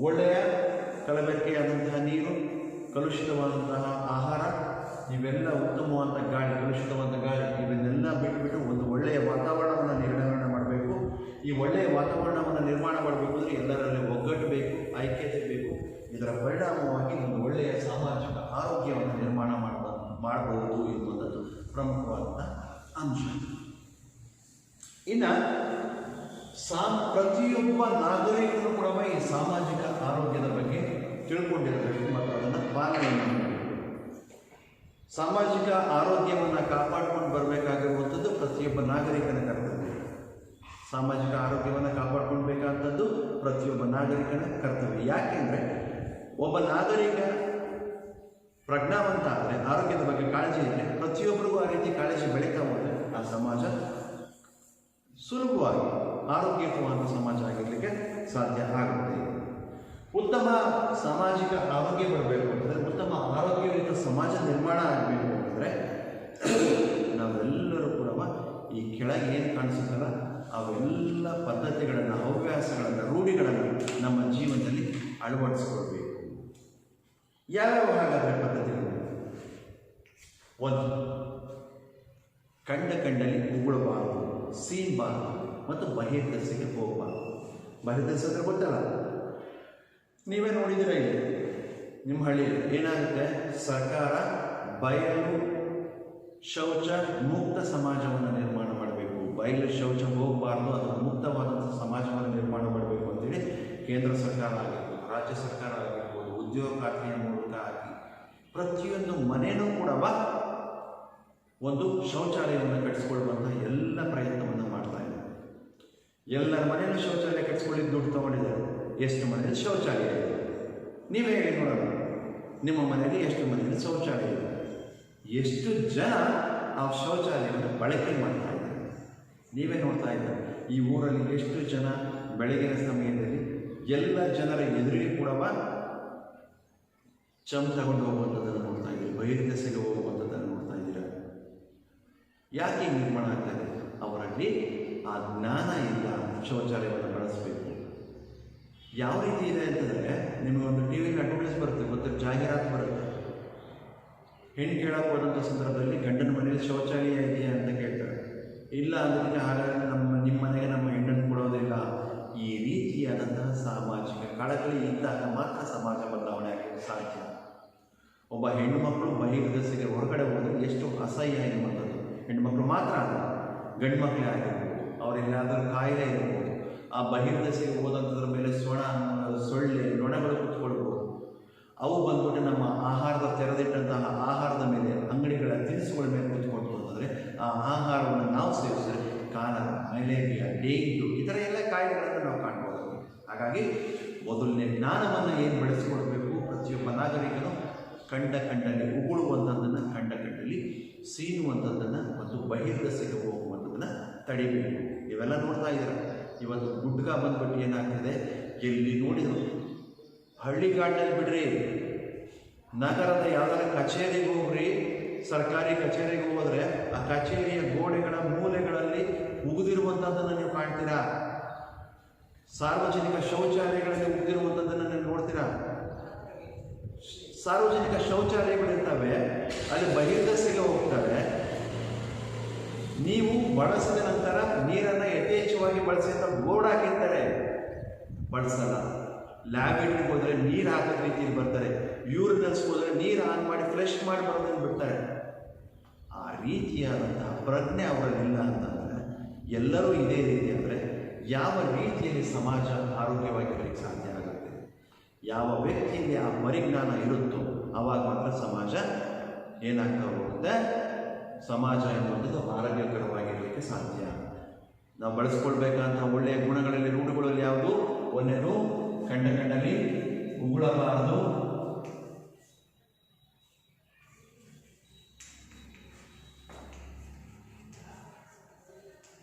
ಒಳ್ಳೆಯ ಕಲಬೆರಕೆಯಾದಂತಹ ನೀರು, ಕಲುಷಿತವಾದಂತಹ ಆಹಾರ, ಇವೆಲ್ಲ ಉತ್ತಮವಾದ ಗಾಳಿ, ಕಲುಷಿತವಾದ ಗಾಳಿ, ಇವನ್ನೆಲ್ಲ ಬಿಟ್ಬಿಟ್ಟು ಒಂದು ಒಳ್ಳೆಯ ವಾತಾವರಣವನ್ನು ನಿರ್ಮಾಣ ಮಾಡಬೇಕು. ಈ ಒಳ್ಳೆಯ ವಾತಾವರಣವನ್ನು ನಿರ್ಮಾಣ ಮಾಡಬೇಕು ಅಂದರೆ ಎಲ್ಲರಲ್ಲಿ ಒಗ್ಗಟ್ಟು ಬೇಕು, ಐಕ್ಯತೆ ಬೇಕು. ಇದರ ಪರಿಣಾಮವಾಗಿ ಒಂದು ಒಳ್ಳೆಯ ಸಾಮಾಜಿಕ ಆರೋಗ್ಯವನ್ನು ನಿರ್ಮಾಣ ಮಾಡಬಹುದು ಎನ್ನುವಂಥದ್ದು ಪ್ರಮುಖವಾದ ಅಂಶ. ಇನ್ನು ಪ್ರತಿಯೊಬ್ಬ ನಾಗರಿಕರು ಕೂಡ ಈ ಸಾಮಾಜಿಕ ಆರೋಗ್ಯದ ಬಗ್ಗೆ ತಿಳ್ಕೊಂಡಿರಬೇಕು ಮತ್ತು ಅದನ್ನು ಪಾಲನೆ ಮಾಡಬೇಕು. ಸಾಮಾಜಿಕ ಆರೋಗ್ಯವನ್ನು ಕಾಪಾಡ್ಕೊಂಡು ಬರಬೇಕಾಗಿರುವಂಥದ್ದು ಪ್ರತಿಯೊಬ್ಬ ನಾಗರಿಕನ ಕರ್ತವ್ಯ. ಸಾಮಾಜಿಕ ಆರೋಗ್ಯವನ್ನು ಕಾಪಾಡ್ಕೊಳ್ಬೇಕಾದಂಥದ್ದು ಪ್ರತಿಯೊಬ್ಬ ನಾಗರಿಕನ ಕರ್ತವ್ಯ. ಯಾಕೆಂದರೆ ಒಬ್ಬ ನಾಗರಿಕ ಪ್ರಜ್ಞಾವಂತ ಆದರೆ, ಆರೋಗ್ಯದ ಬಗ್ಗೆ ಕಾಳಜಿ ಇದ್ದರೆ, ಪ್ರತಿಯೊಬ್ಬರಿಗೂ ಆ ರೀತಿ ಕಾಳಜಿ ಬೆಳೀತಾ ಹೋದರೆ ಆ ಸಮಾಜ ಸುಲಭವಾಗಿ ಆರೋಗ್ಯಯುತವಾದ ಸಮಾಜ ಆಗಿರಲಿಕ್ಕೆ ಸಾಧ್ಯ ಆಗುತ್ತೆ. ಉತ್ತಮ ಸಾಮಾಜಿಕ ಆರೋಗ್ಯ ಬರಬೇಕು ಅಂತಂದರೆ, ಉತ್ತಮ ಆರೋಗ್ಯಯುತ ಸಮಾಜ ನಿರ್ಮಾಣ ಆಗಬೇಕು ಅಂತಂದರೆ ನಾವೆಲ್ಲರೂ ಕೂಡ ಈ ಕೆಳಗೆ ಏನು ಕಾಣಿಸುತ್ತಲ್ಲ ಅವೆಲ್ಲ ಪದ್ಧತಿಗಳನ್ನು, ಹವ್ಯಾಸಗಳನ್ನು, ರೂಢಿಗಳನ್ನು ನಮ್ಮ ಜೀವನದಲ್ಲಿ ಅಳವಡಿಸಿಕೊಳ್ಬೇಕು. ಯಾವ್ಯಾವ ಹಾಗಾದರೆ ಪದ್ಧತಿಗಳು? ಒಂದು, ಕಂಡಲ್ಲಿ ಉಗುಳಬಾರದು, ಸೀನ್ಬಾರದು ಮತ್ತು ಬಹಿರ್ದೆಸೆಗೆ ಹೋಗಬಾರದು. ಬಹಿರ್ದೆಸೆ ಅಂದರೆ ಗೊತ್ತಲ್ಲ, ನೀವೇ ನೋಡಿದಿರ. ಇಲ್ಲಿ ನಿಮ್ಮ ಹಳ್ಳಿಯಲ್ಲಿ ಏನಾಗುತ್ತೆ? ಸರ್ಕಾರ ಬಯಲು ಶೌಚ ಮುಕ್ತ ಸಮಾಜವನ್ನು ನಿರ್ಮಾಣ ಮಾಡಬೇಕು, ಬಯಲು ಶೌಚ ಹೋಗಬಾರ್ದು, ಅದನ್ನು ಮುಕ್ತವಾದಂಥ ಸಮಾಜವನ್ನು ನಿರ್ಮಾಣ ಮಾಡಬೇಕು ಅಂತೇಳಿ ಕೇಂದ್ರ ಸರ್ಕಾರ ಆಗಿರ್ಬೋದು, ರಾಜ್ಯ ಸರ್ಕಾರ ಆಗಿರ್ಬೋದು, ಉದ್ಯೋಗ ಖಾತ್ರಿಯ ಮೂಲಕ ಆಗಿ ಪ್ರತಿಯೊಂದು ಮನೆಯೂ ಕೂಡ ಒಂದು ಶೌಚಾಲಯವನ್ನು ಕಟ್ಟಿಸ್ಕೊಳ್ಳುವಂಥ ಎಲ್ಲ ಪ್ರಯತ್ನವನ್ನು ಮಾಡ್ತಾ ಇದ್ದಾರೆ. ಎಲ್ಲರ ಮನೆಯಲ್ಲೂ ಶೌಚಾಲಯ ಕಟ್ಟಿಸ್ಕೊಳ್ಳಿಕ್ಕೆ ದುಡ್ಡು ತೊಗೊಂಡಿದ್ದಾರೆ. ಎಷ್ಟು ಮನೆಯಲ್ಲಿ ಶೌಚಾಲಯ ಇದೆ? ನೀವೇ ಹೇಳಿ ನೋಡೋಣ. ನಿಮ್ಮ ಮನೆಯಲ್ಲಿ ಎಷ್ಟು ಮನೆಯಲ್ಲಿ ಶೌಚಾಲಯ ಇದೆ? ಎಷ್ಟು ಜನ ಆ ಶೌಚಾಲಯವನ್ನು ಬಳಕೆ ಮಾಡ್ತಾ ಇದ್ದಾರೆ? ನೀವೇ ನೋಡ್ತಾ ಇದ್ದಾರೆ. ಈ ಊರಲ್ಲಿ ಎಷ್ಟು ಜನ ಬೆಳಗಿನ ಸಮಯದಲ್ಲಿ ಎಲ್ಲ ಜನರ ಎದುರಿಗೆ ಕೂಡ ತಗೊಂಡು ಹೋಗುವಂಥದ್ದನ್ನು ನೋಡ್ತಾ ಇದ್ದೀರಿ, ಬಹಿರ್ದೆಸೆಗೆ ಹೋಗುವಂಥದ್ದನ್ನು ನೋಡ್ತಾ ಇದ್ದೀರಾ. ಯಾಕೆ ನಿರ್ಮಾಣ ಆಗ್ತದೆ? ಅವರಲ್ಲಿ ಆ ಜ್ಞಾನ ಇಲ್ಲ. ಶೌಚಾಲಯವನ್ನು ಬಳಸಬೇಕು ಯಾವ ರೀತಿ ಇದೆ ಅಂತಂದರೆ, ನಿಮಗೊಂದು ಟಿ ವಿಲಿ ಅಡ್ವರ್ಟೈಸ್ ಬರುತ್ತೆ, ಗೊತ್ತ, ಜಾಹೀರಾತು ಬರುತ್ತೆ. ಹೆಣ್ಣು ಕೇಳಕ್ಕೆ ಹೋದಂಥ ಸಂದರ್ಭದಲ್ಲಿ ಗಂಡನ ಮನೆಯಲ್ಲಿ ಶೌಚಾಲಯ ಇದೆಯಾ ಅಂತ ಕೇಳ್ತಾರೆ. ಇಲ್ಲ ಅಂದರೆ ಹಾಗಾದರೆ ನಿಮ್ಮ ಮನೆಗೆ ನಮ್ಮ ಹೆಣ್ಣನ್ನು ಕೊಡೋದಿಲ್ಲ. ಈ ರೀತಿಯಾದಂತಹ ಸಾಮಾಜಿಕ ಕಳಕಳಿ ಇದ್ದಾಗ ಮಾತ್ರ ಸಮಾಜ ಬದಲಾವಣೆ ಆಗಲಿಕ್ಕೆ ಸಾಧ್ಯ. ಒಬ್ಬ ಹೆಣ್ಣು ಮಕ್ಕಳು ಬಹಿರ್ದೆಸೆಗೆ ಹೊರಗಡೆ ಹೋದರೆ ಎಷ್ಟು ಅಸಹ್ಯ ಎನ್ನುವಂಥದ್ದು. ಹೆಣ್ಣು ಮಕ್ಕಳು ಮಾತ್ರ ಅಲ್ಲ, ಗಂಡು ಮಕ್ಕಳೇ ಆಗಿರ್ಬೋದು, ಅವರೆಲ್ಲಾದರೂ ಕಾಯಿಲೆ ಇರ್ಬೋದು. ಆ ಬಹಿರ್ದೆಸೆಗೆ ಹೋದಂಥದ್ರ ಮೇಲೆ ಸೊಳ್ಳೆ ನೊಣಗಳು ಕುತ್ಕೊಳ್ಬೋದು. ಅವು ಬಂದ್ಬಿಟ್ಟು ನಮ್ಮ ಆಹಾರದ ತೆರೆದಿಟ್ಟಂತಹ ಆಹಾರದ ಮೇಲೆ, ಅಂಗಡಿಗಳ ತಿನಿಸುಗಳ ಮೇಲೆ ಕುತ್ಕೊಳ್ತು ಅಂತಂದರೆ ಆ ಆಹಾರವನ್ನು ನಾವು ಸೇವಿಸಿದ್ರೆ ಕಾಲರ, ಮಲೇರಿಯಾ, ಡೆಂಗ್ಯೂ ಈ ಥರ ಎಲ್ಲ ಕಾಯಿಲೆಗಳನ್ನು ನಾವು ಕಾಣ್ಬೋದು. ಹಾಗಾಗಿ ಮೊದಲನೇ ಜ್ಞಾನವನ್ನು ಏನು ಬೆಳೆಸಿಕೊಳ್ಬೇಕು? ಪ್ರತಿಯೊಬ್ಬ ನಾಗರಿಕನು ಕಂಡಲ್ಲಿ ಉಗುಳುವಂಥದ್ದನ್ನು, ಕಂಡಲ್ಲಿ ಸೀನುವಂಥದ್ದನ್ನು ಮತ್ತು ಬಹಿರ್ದೆಸೆಗೆ ಹೋಗುವಂಥದ್ದನ್ನು ತಡಿಬೇಕು. ಇವೆಲ್ಲ ನೋಡ್ತಾ ಇದ್ದಾರೆ. ಇವತ್ತು ಗುಡ್ಗ ಬಂದ್ಬಿಟ್ಟು ಏನಾಗ್ತಿದೆ, ಎಲ್ಲಿ ನೋಡಿದ್ರು ಹಳ್ಳಿಗಾಡಿನಲ್ಲಿ ಬಿಡ್ರಿ, ನಗರದ ಯಾವ್ದಾರ ಕಚೇರಿಗೆ ಹೋಗ್ರಿ, ಸರ್ಕಾರಿ ಕಚೇರಿಗೆ ಹೋದರೆ ಆ ಕಚೇರಿಯ ಗೋಡೆಗಳ ಮೂಲೆಗಳಲ್ಲಿ ಉಗಿದಿರುವಂಥದ್ದನ್ನು ನೀವು ಕಾಣ್ತೀರಾ. ಸಾರ್ವಜನಿಕ ಶೌಚಾಲಯಗಳಲ್ಲಿ ಉಗಿದಿರುವಂಥದ್ದನ್ನು ನೀವು ನೋಡ್ತೀರಾ. ಸಾರ್ವಜನಿಕ ಶೌಚಾಲಯಗಳಿರ್ತವೆ, ಅಲ್ಲಿ ಬಹಿರ್ದೆಸೆಗೆ ಹೋಗ್ತವೆ. ನೀವು ಬಳಸಿದ ನಂತರ ನೀರನ್ನು ಯಥೇಚ್ಛವಾಗಿ ಬಳಸಿ ಅಂತ ಬೋರ್ಡ್ ಹಾಕಿರ್ತಾರೆ, ಬಳಸಲ್ಲ. ಲ್ಯಾಬ್ರೇಟರಿಗೆ ಹೋದರೆ ನೀರು ಹಾಕೋ ರೀತಿಯಲ್ಲಿ ಬರ್ತಾರೆ, ಯೂರಿನಲ್ಸ್ಗೆ ಹೋದರೆ ನೀರು ಆನ್ ಮಾಡಿ ಫ್ರೆಶ್ ಮಾಡಿ ಬರೋದನ್ನು ಬಿಡ್ತಾರೆ. ಆ ರೀತಿಯಾದಂತಹ ಪ್ರಜ್ಞೆ ಅವರಲ್ಲಿಲ್ಲ ಅಂತಂದರೆ, ಎಲ್ಲರೂ ಇದೇ ರೀತಿ ಅಂದರೆ ಯಾವ ರೀತಿಯಲ್ಲಿ ಸಮಾಜ ಆರೋಗ್ಯವಾಗಿರಲಿಕ್ಕೆ ಸಾಧ್ಯ ಆಗುತ್ತೆ? ಯಾವ ವ್ಯಕ್ತಿಯಲ್ಲಿ ಆ ಪರಿಜ್ಞಾನ ಇರುತ್ತೋ ಆವಾಗ ಮಾತ್ರ ಸಮಾಜ ಏನಾಗ್ತಾ ಹೋಗುತ್ತೆ, ಸಮಾಜ ಎನ್ನುವಂಥದ್ದು ಆರೋಗ್ಯಕರವಾಗಿರಲಿಕ್ಕೆ ಸಾಧ್ಯ. ನಾವು ಬಳಸ್ಕೊಳ್ಬೇಕಂತ ಒಳ್ಳೆಯ ಗುಣಗಳಲ್ಲಿ, ರೂಢಿಗಳಲ್ಲಿ ಯಾವುದು? ಒಂದೇನು, ಕಂಡಲ್ಲಿ ಉಗುಳಬಾರದು,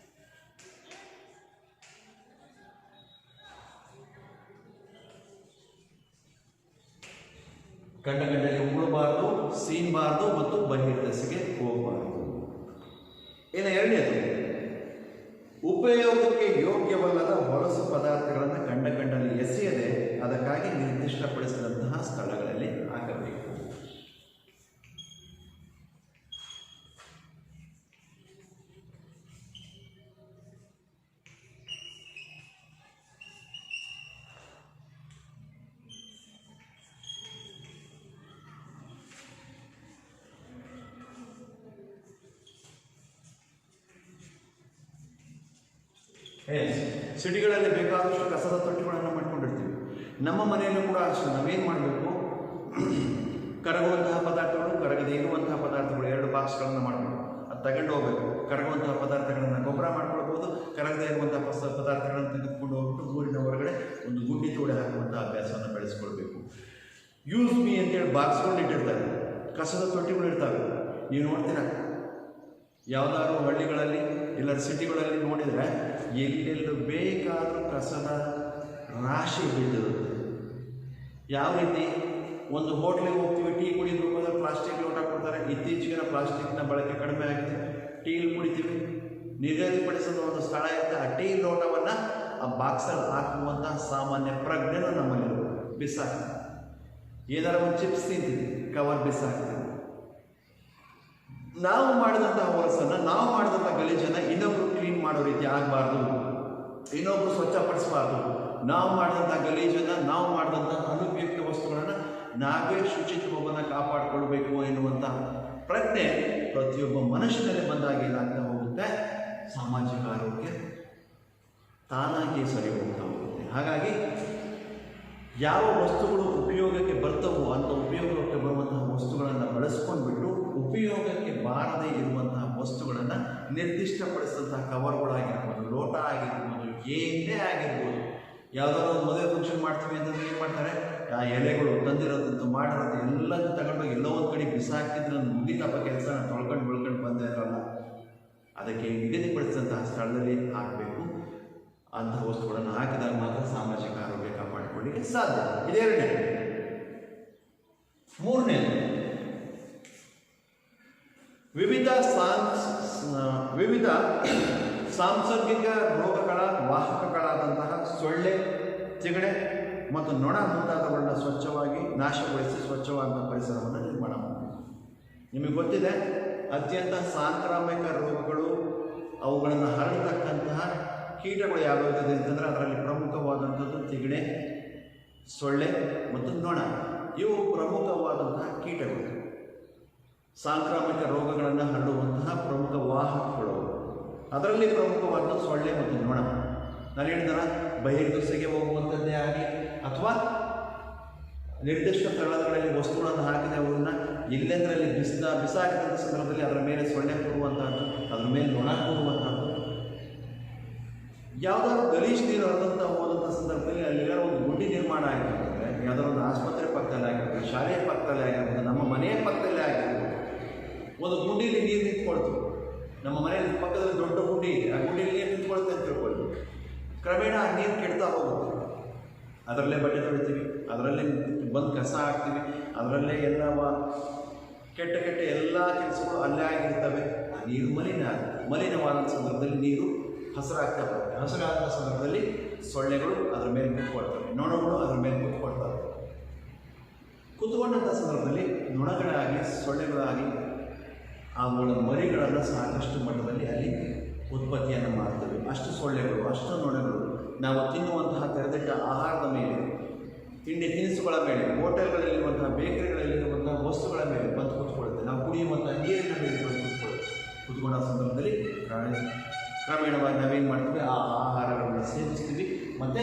ಕಂಡಲ್ಲಿ ಉಗುಳಬಾರದು, ಸೀನಬಾರದು ಮತ್ತು ಬಹಿರ್ದೆಸೆಗೆ ಹೋಗಬಾರದು. ಇನ್ನು ಎರಡನೇದು, ಉಪಯೋಗಕ್ಕೆ ಯೋಗ್ಯವಲ್ಲದ ಹೊಲಸು ಪದಾರ್ಥಗಳನ್ನು ಕಂಡಲ್ಲಿ ಎಸೆಯದೆ ಅದಕ್ಕಾಗಿ ನಿರ್ದಿಷ್ಟಪಡಿಸಿದಂತಹ ಸ್ಥಳಗಳಲ್ಲಿ ಹಾಕಬೇಕು. ಸಿಟಿಗಳಲ್ಲಿ ಬೇಕಾದಷ್ಟು ಕಸದ ತೊಟ್ಟಿಗಳನ್ನು ಮಾಡ್ಕೊಂಡಿರ್ತೀವಿ. ನಮ್ಮ ಮನೆಯಲ್ಲೂ ಕೂಡ ಅಷ್ಟೇ. ನಾವೇನು ಮಾಡಬೇಕು, ಕರಗುವಂತಹ ಪದಾರ್ಥಗಳು, ಕರಗದೆ ಇರುವಂತಹ ಪದಾರ್ಥಗಳು, 2 ಬಾಕ್ಸ್ಗಳನ್ನು ಮಾಡಬೇಕು. ಅದು ತಗೊಂಡು ಹೋಗ್ಬೇಕು. ಕರಗುವಂತಹ ಪದಾರ್ಥಗಳನ್ನು ಗೊಬ್ಬರ ಮಾಡ್ಕೊಳ್ಬೋದು, ಕರಗದೆ ಇರುವಂತಹ ಪದಾರ್ಥಗಳನ್ನು ತೆಗೆದುಕೊಂಡು ಹೋಗ್ಬಿಟ್ಟು ಊರಿನ ಹೊರಗಡೆ ಒಂದು ಗುಂಡಿ ತೋಡೆ ಹಾಕುವಂಥ ಅಭ್ಯಾಸವನ್ನು ಬೆಳೆಸ್ಕೊಳ್ಬೇಕು. ಯೂಸ್ ಮೀ ಅಂತೇಳಿ ಬಾಕ್ಸ್ಕೊಂಡು ಇಟ್ಟಿರ್ತಾರೆ, ಕಸದ ತೊಟ್ಟಿಗಳು ಇರ್ತವೆ. ನೀವು ನೋಡ್ತೀರಾ, ಯಾವುದಾದ್ರು ಹಳ್ಳಿಗಳಲ್ಲಿ ಇಲ್ಲ ಸಿಟಿಗಳಲ್ಲಿ ನೋಡಿದರೆ ಎಲ್ಲೆಲ್ಲೂ ಬೇಕಾದರೂ ಕಸದ ರಾಶಿ ಬಿದ್ದಿರುತ್ತೆ. ಯಾವ ರೀತಿ, ಒಂದು ಹೋಟ್ಲಿಗೆ ಹೋಗ್ತೀವಿ, ಟೀ ಕುಡಿದ್ರು ಮೊದಲು ಪ್ಲಾಸ್ಟಿಕ್ ಲೋಟ ಕೊಡ್ತಾರೆ. ಇತ್ತೀಚೆಗಿನ ಪ್ಲಾಸ್ಟಿಕ್ನ ಬಳಕೆ ಕಡಿಮೆ ಆಗಿದೆ. ಟೀಲ್ ಕುಡಿತೀವಿ, ನಿಗದಿಪಡಿಸಿದ ಒಂದು ಸ್ಥಳ ಇರುತ್ತೆ, ಆ ಟೀ ಲೋಟವನ್ನು ಆ ಬಾಕ್ಸಲ್ಲಿ ಹಾಕುವಂಥ ಸಾಮಾನ್ಯ ಪ್ರಜ್ಞೆನೂ ನಮ್ಮಲ್ಲಿ ಬಿಸಾಕ್ತೀವಿ. ಏನಾರ ಒಂದು ಚಿಪ್ಸ್ ತಿಂತೀವಿ, ಕವರ್ ಬಿಸಾಕ್ತೀವಿ. ನಾವು ಮಾಡಿದಂತಹ ಹೊಲಸನ್ನು, ನಾವು ಮಾಡಿದಂಥ ಗಲೀಜನ್ನು ಇನ್ನೊಬ್ರು ಕ್ಲೀನ್ ಮಾಡೋ ರೀತಿ ಆಗಬಾರ್ದು, ಇನ್ನೊಬ್ರು ಸ್ವಚ್ಛಪಡಿಸಬಾರ್ದು. ನಾವು ಮಾಡಿದಂಥ ಗಲೀಜನ್ನು, ನಾವು ಮಾಡಿದಂಥ ಅನುಪಯುಕ್ತ ವಸ್ತುಗಳನ್ನು ನಾವೇ ಶುಚಿತ್ವವನ್ನು ಕಾಪಾಡಿಕೊಳ್ಬೇಕು ಎನ್ನುವಂಥ ಪ್ರಜ್ಞೆ ಪ್ರತಿಯೊಬ್ಬ ಮನುಷ್ಯನಲ್ಲಿ ಬಂದಾಗ ಏನಾಗ್ತಾ ಹೋಗುತ್ತೆ, ಸಾಮಾಜಿಕ ಆರೋಗ್ಯ ತಾನಾಗಿ ಸರಿ ಹೋಗ್ತಾ ಹೋಗುತ್ತೆ. ಹಾಗಾಗಿ ಯಾವ ವಸ್ತುಗಳು ಉಪಯೋಗಕ್ಕೆ ಬರ್ತವೋ ಅಂಥ ಉಪಯೋಗಕ್ಕೆ ಬರುವಂತಹ ವಸ್ತುಗಳನ್ನು ಬಳಸ್ಕೊಂಡ್ಬಿಟ್ಟು ಉಪಯೋಗಕ್ಕೆ ಬಾರದೇ ಇರುವಂತಹ ವಸ್ತುಗಳನ್ನು ನಿರ್ದಿಷ್ಟಪಡಿಸಿದಂತಹ ಕವರ್ಗಳಾಗಿರ್ಬೋದು, ಲೋಟ ಆಗಿರ್ಬೋದು, ಏನೇ ಆಗಿರ್ಬೋದು. ಯಾವುದಾದ್ರು ಒಂದು ಮದುವೆ ಫಂಕ್ಷನ್ ಮಾಡ್ತೀವಿ ಅಂತಂದ್ರೆ ಏನು ಮಾಡ್ತಾರೆ, ಆ ಎಲೆಗಳು ತಂದಿರೋದಂತೂ ಮಾಡಿರೋದು ಎಲ್ಲದೂ ತಗೊಂಡೋಗಿ ಎಲ್ಲೋ ಒಂದು ಕಡೆ ಬಿಸಾಕಿದ್ರೆ ನಾನು ಮುಗಿತಪ್ಪ ಕೆಲಸ, ನಾನು ತೊಳ್ಕೊಂಡು ಬಂದೇ ಇರೋಲ್ಲ. ಅದಕ್ಕೆ ನಿಗದಿಪಡಿಸಿದಂತಹ ಸ್ಥಳದಲ್ಲಿ ಹಾಕಬೇಕು. ಅಂತಹ ವಸ್ತುಗಳನ್ನು ಹಾಕಿದಾಗ ಮಾತ್ರ ಸಾಮಾಜಿಕ ಆರೋಗ್ಯ ಕಾಪಾಡಿಕೊಳ್ಳಿಕ್ಕೆ ಸಾಧ್ಯ. ಇದೆರಡನೇ. ಮೂರನೇದು, ವಿವಿಧ ಸಾಂಸರ್ಗಿಕ ರೋಗಗಳ ವಾಹಕಗಳಾದಂತಹ ಸೊಳ್ಳೆ, ಚಿಗಡೆ ಮತ್ತು ನೊಣ ಮುಂತಾದವುಗಳನ್ನ ಸ್ವಚ್ಛವಾಗಿ ನಾಶಗೊಳಿಸಿ ಸ್ವಚ್ಛವಾದ ಪರಿಸರವನ್ನು ನಿರ್ಮಾಣ ಮಾಡಬೇಕು. ನಿಮಗೆ ಗೊತ್ತಿದೆ, ಅತ್ಯಂತ ಸಾಂಕ್ರಾಮಿಕ ರೋಗಗಳು, ಅವುಗಳನ್ನು ಹರಡತಕ್ಕಂತಹ ಕೀಟಗಳು ಯಾವ್ಯಾವುದಿದೆ ಅಂತಂದರೆ ಅದರಲ್ಲಿ ಪ್ರಮುಖವಾದಂಥದ್ದು ತಿಗಣೆ, ಸೊಳ್ಳೆ ಮತ್ತು ನೊಣ. ಇವು ಪ್ರಮುಖವಾದಂತಹ ಕೀಟಗಳು, ಸಾಂಕ್ರಾಮಿಕ ರೋಗಗಳನ್ನು ಹರಡುವಂತಹ ಪ್ರಮುಖ ವಾಹಕಗಳು. ಅದರಲ್ಲಿ ಪ್ರಮುಖವಾದ ಸೊಳ್ಳೆ ಮತ್ತು ನೊಣ. ನಾನು ಹೇಳಿದ ಬಹಿರ್ದೆಸೆಗೆ ಹೋಗುವಂಥದ್ದೇ ಆಗಲಿ ಅಥವಾ ನಿರ್ದಿಷ್ಟ ಸ್ಥಳಗಳಲ್ಲಿ ವಸ್ತುಗಳನ್ನು ಹಾಕಿದೆ ಅವನ್ನ ಎಲ್ಲೆಂದರಲ್ಲಿ ಬಿಸಾಕಿದಂಥ ಸಂದರ್ಭದಲ್ಲಿ ಅದರ ಮೇಲೆ ಸೊಳ್ಳೆ ಕೂರುವಂತಹದ್ದು, ಅದರ ಮೇಲೆ ನೊಣ ಕೂರುವಂತಹದ್ದು. ಯಾವುದಾದ್ರು ಗಲೀಜು ನೀರು ಹರಿದಂಥ ಹೋದಂಥ ಸಂದರ್ಭದಲ್ಲಿ ಅಲ್ಲಿರೋ ಒಂದು ಗುಂಡಿ ನಿರ್ಮಾಣ ಆಯಿತು ಅಂದರೆ ಯಾವುದೋ ಒಂದು ಆಸ್ಪತ್ರೆ ಪಕ್ಕದಲ್ಲೇ ಆಗಿರ್ಬೋದು, ಶಾಲೆಯ ಪಕ್ಕದಲ್ಲೇ ಆಗಿರ್ಬೋದು, ನಮ್ಮ ಮನೆಯ ಪಕ್ಕದಲ್ಲೇ ಆಗಿರ್ಬೋದು. ಒಂದು ಗುಂಡಿಯಲ್ಲಿ ನೀರು ನಿಂತ್ಕೊಳ್ತು, ನಮ್ಮ ಮನೆಯಲ್ಲಿ ಪಕ್ಕದಲ್ಲಿ ದೊಡ್ಡ ಗುಂಡಿ ಇದೆ, ಆ ಗುಂಡಿಯಲ್ಲಿ ನೀರು ನಿಂತ್ಕೊಳ್ತೆ ಅಂತ ತಿಳ್ಕೊಳ್ಳಿ. ಕ್ರಮೇಣ ಆ ನೀರು ಕೆಡ್ತಾ ಹೋಗುತ್ತೆ. ಅದರಲ್ಲೇ ಬಟ್ಟೆ ತೊಳಿತೀವಿ, ಅದರಲ್ಲೇ ಬಂದು ಕಸ ಹಾಕ್ತೀವಿ, ಅದರಲ್ಲೇ ಎಲ್ಲ ಕೆಟ್ಟ ಎಲ್ಲ ಕೆಲಸಗಳು ಅಲ್ಲೇ ಆಗಿರ್ತವೆ. ಆ ನೀರು ಮಲಿನವಾದ ಸಂದರ್ಭದಲ್ಲಿ ನೀರು ಹಸಿರಾಗ್ತಾ ಬರುತ್ತೆ. ಹಸಿರಾದ ಸಂದರ್ಭದಲ್ಲಿ ಸೊಳ್ಳೆಗಳು ಅದರ ಮೇಲೆ ಕೂತ್ಕೊಳ್ತವೆ, ನೊಣಗಳು ಅದರ ಮೇಲೆ ಕೂತ್ಕೊಳ್ತವೆ. ಕೂತ್ಕೊಂಡಂಥ ಸಂದರ್ಭದಲ್ಲಿ ನೊಣಗಳಾಗಲಿ ಸೊಳ್ಳೆಗಳಾಗಲಿ ಅವುಗಳ ಮರಿಗಳನ್ನು ಸಾಕಷ್ಟು ಮಟ್ಟದಲ್ಲಿ ಅಲ್ಲಿ ಉತ್ಪತ್ತಿಯನ್ನು ಮಾಡ್ತವೆ. ಅಷ್ಟು ಸೊಳ್ಳೆಗಳು, ಅಷ್ಟು ನೊಣಗಳು ನಾವು ತಿನ್ನುವಂತಹ ತೆರೆದಿಟ್ಟ ಆಹಾರದ ಮೇಲೆ, ತಿಂಡಿ ತಿನಿಸುಗಳ ಮೇಲೆ, ಹೋಟೆಲ್ಗಳಲ್ಲಿರುವಂತಹ ಬೇಕರಿಗಳಲ್ಲಿರುವಂತಹ ವಸ್ತುಗಳ ಮೇಲೆ ಬಂದು ಕೂತ್ಕೊಳ್ಳುತ್ತೆ. ನಾವು ಕುಡಿಯುವಂಥ ನೀರಿನ ಮೇಲೆ ಬಂದು ಕೂತ್ಕೊಂಡ ಸಂದರ್ಭದಲ್ಲಿ ಕ್ರಮೇಣವಾಗಿ ನಾವೇನು ಮಾಡ್ತೀವಿ, ಆ ಆಹಾರಗಳನ್ನು ಸೇವಿಸ್ತೀವಿ ಮತ್ತು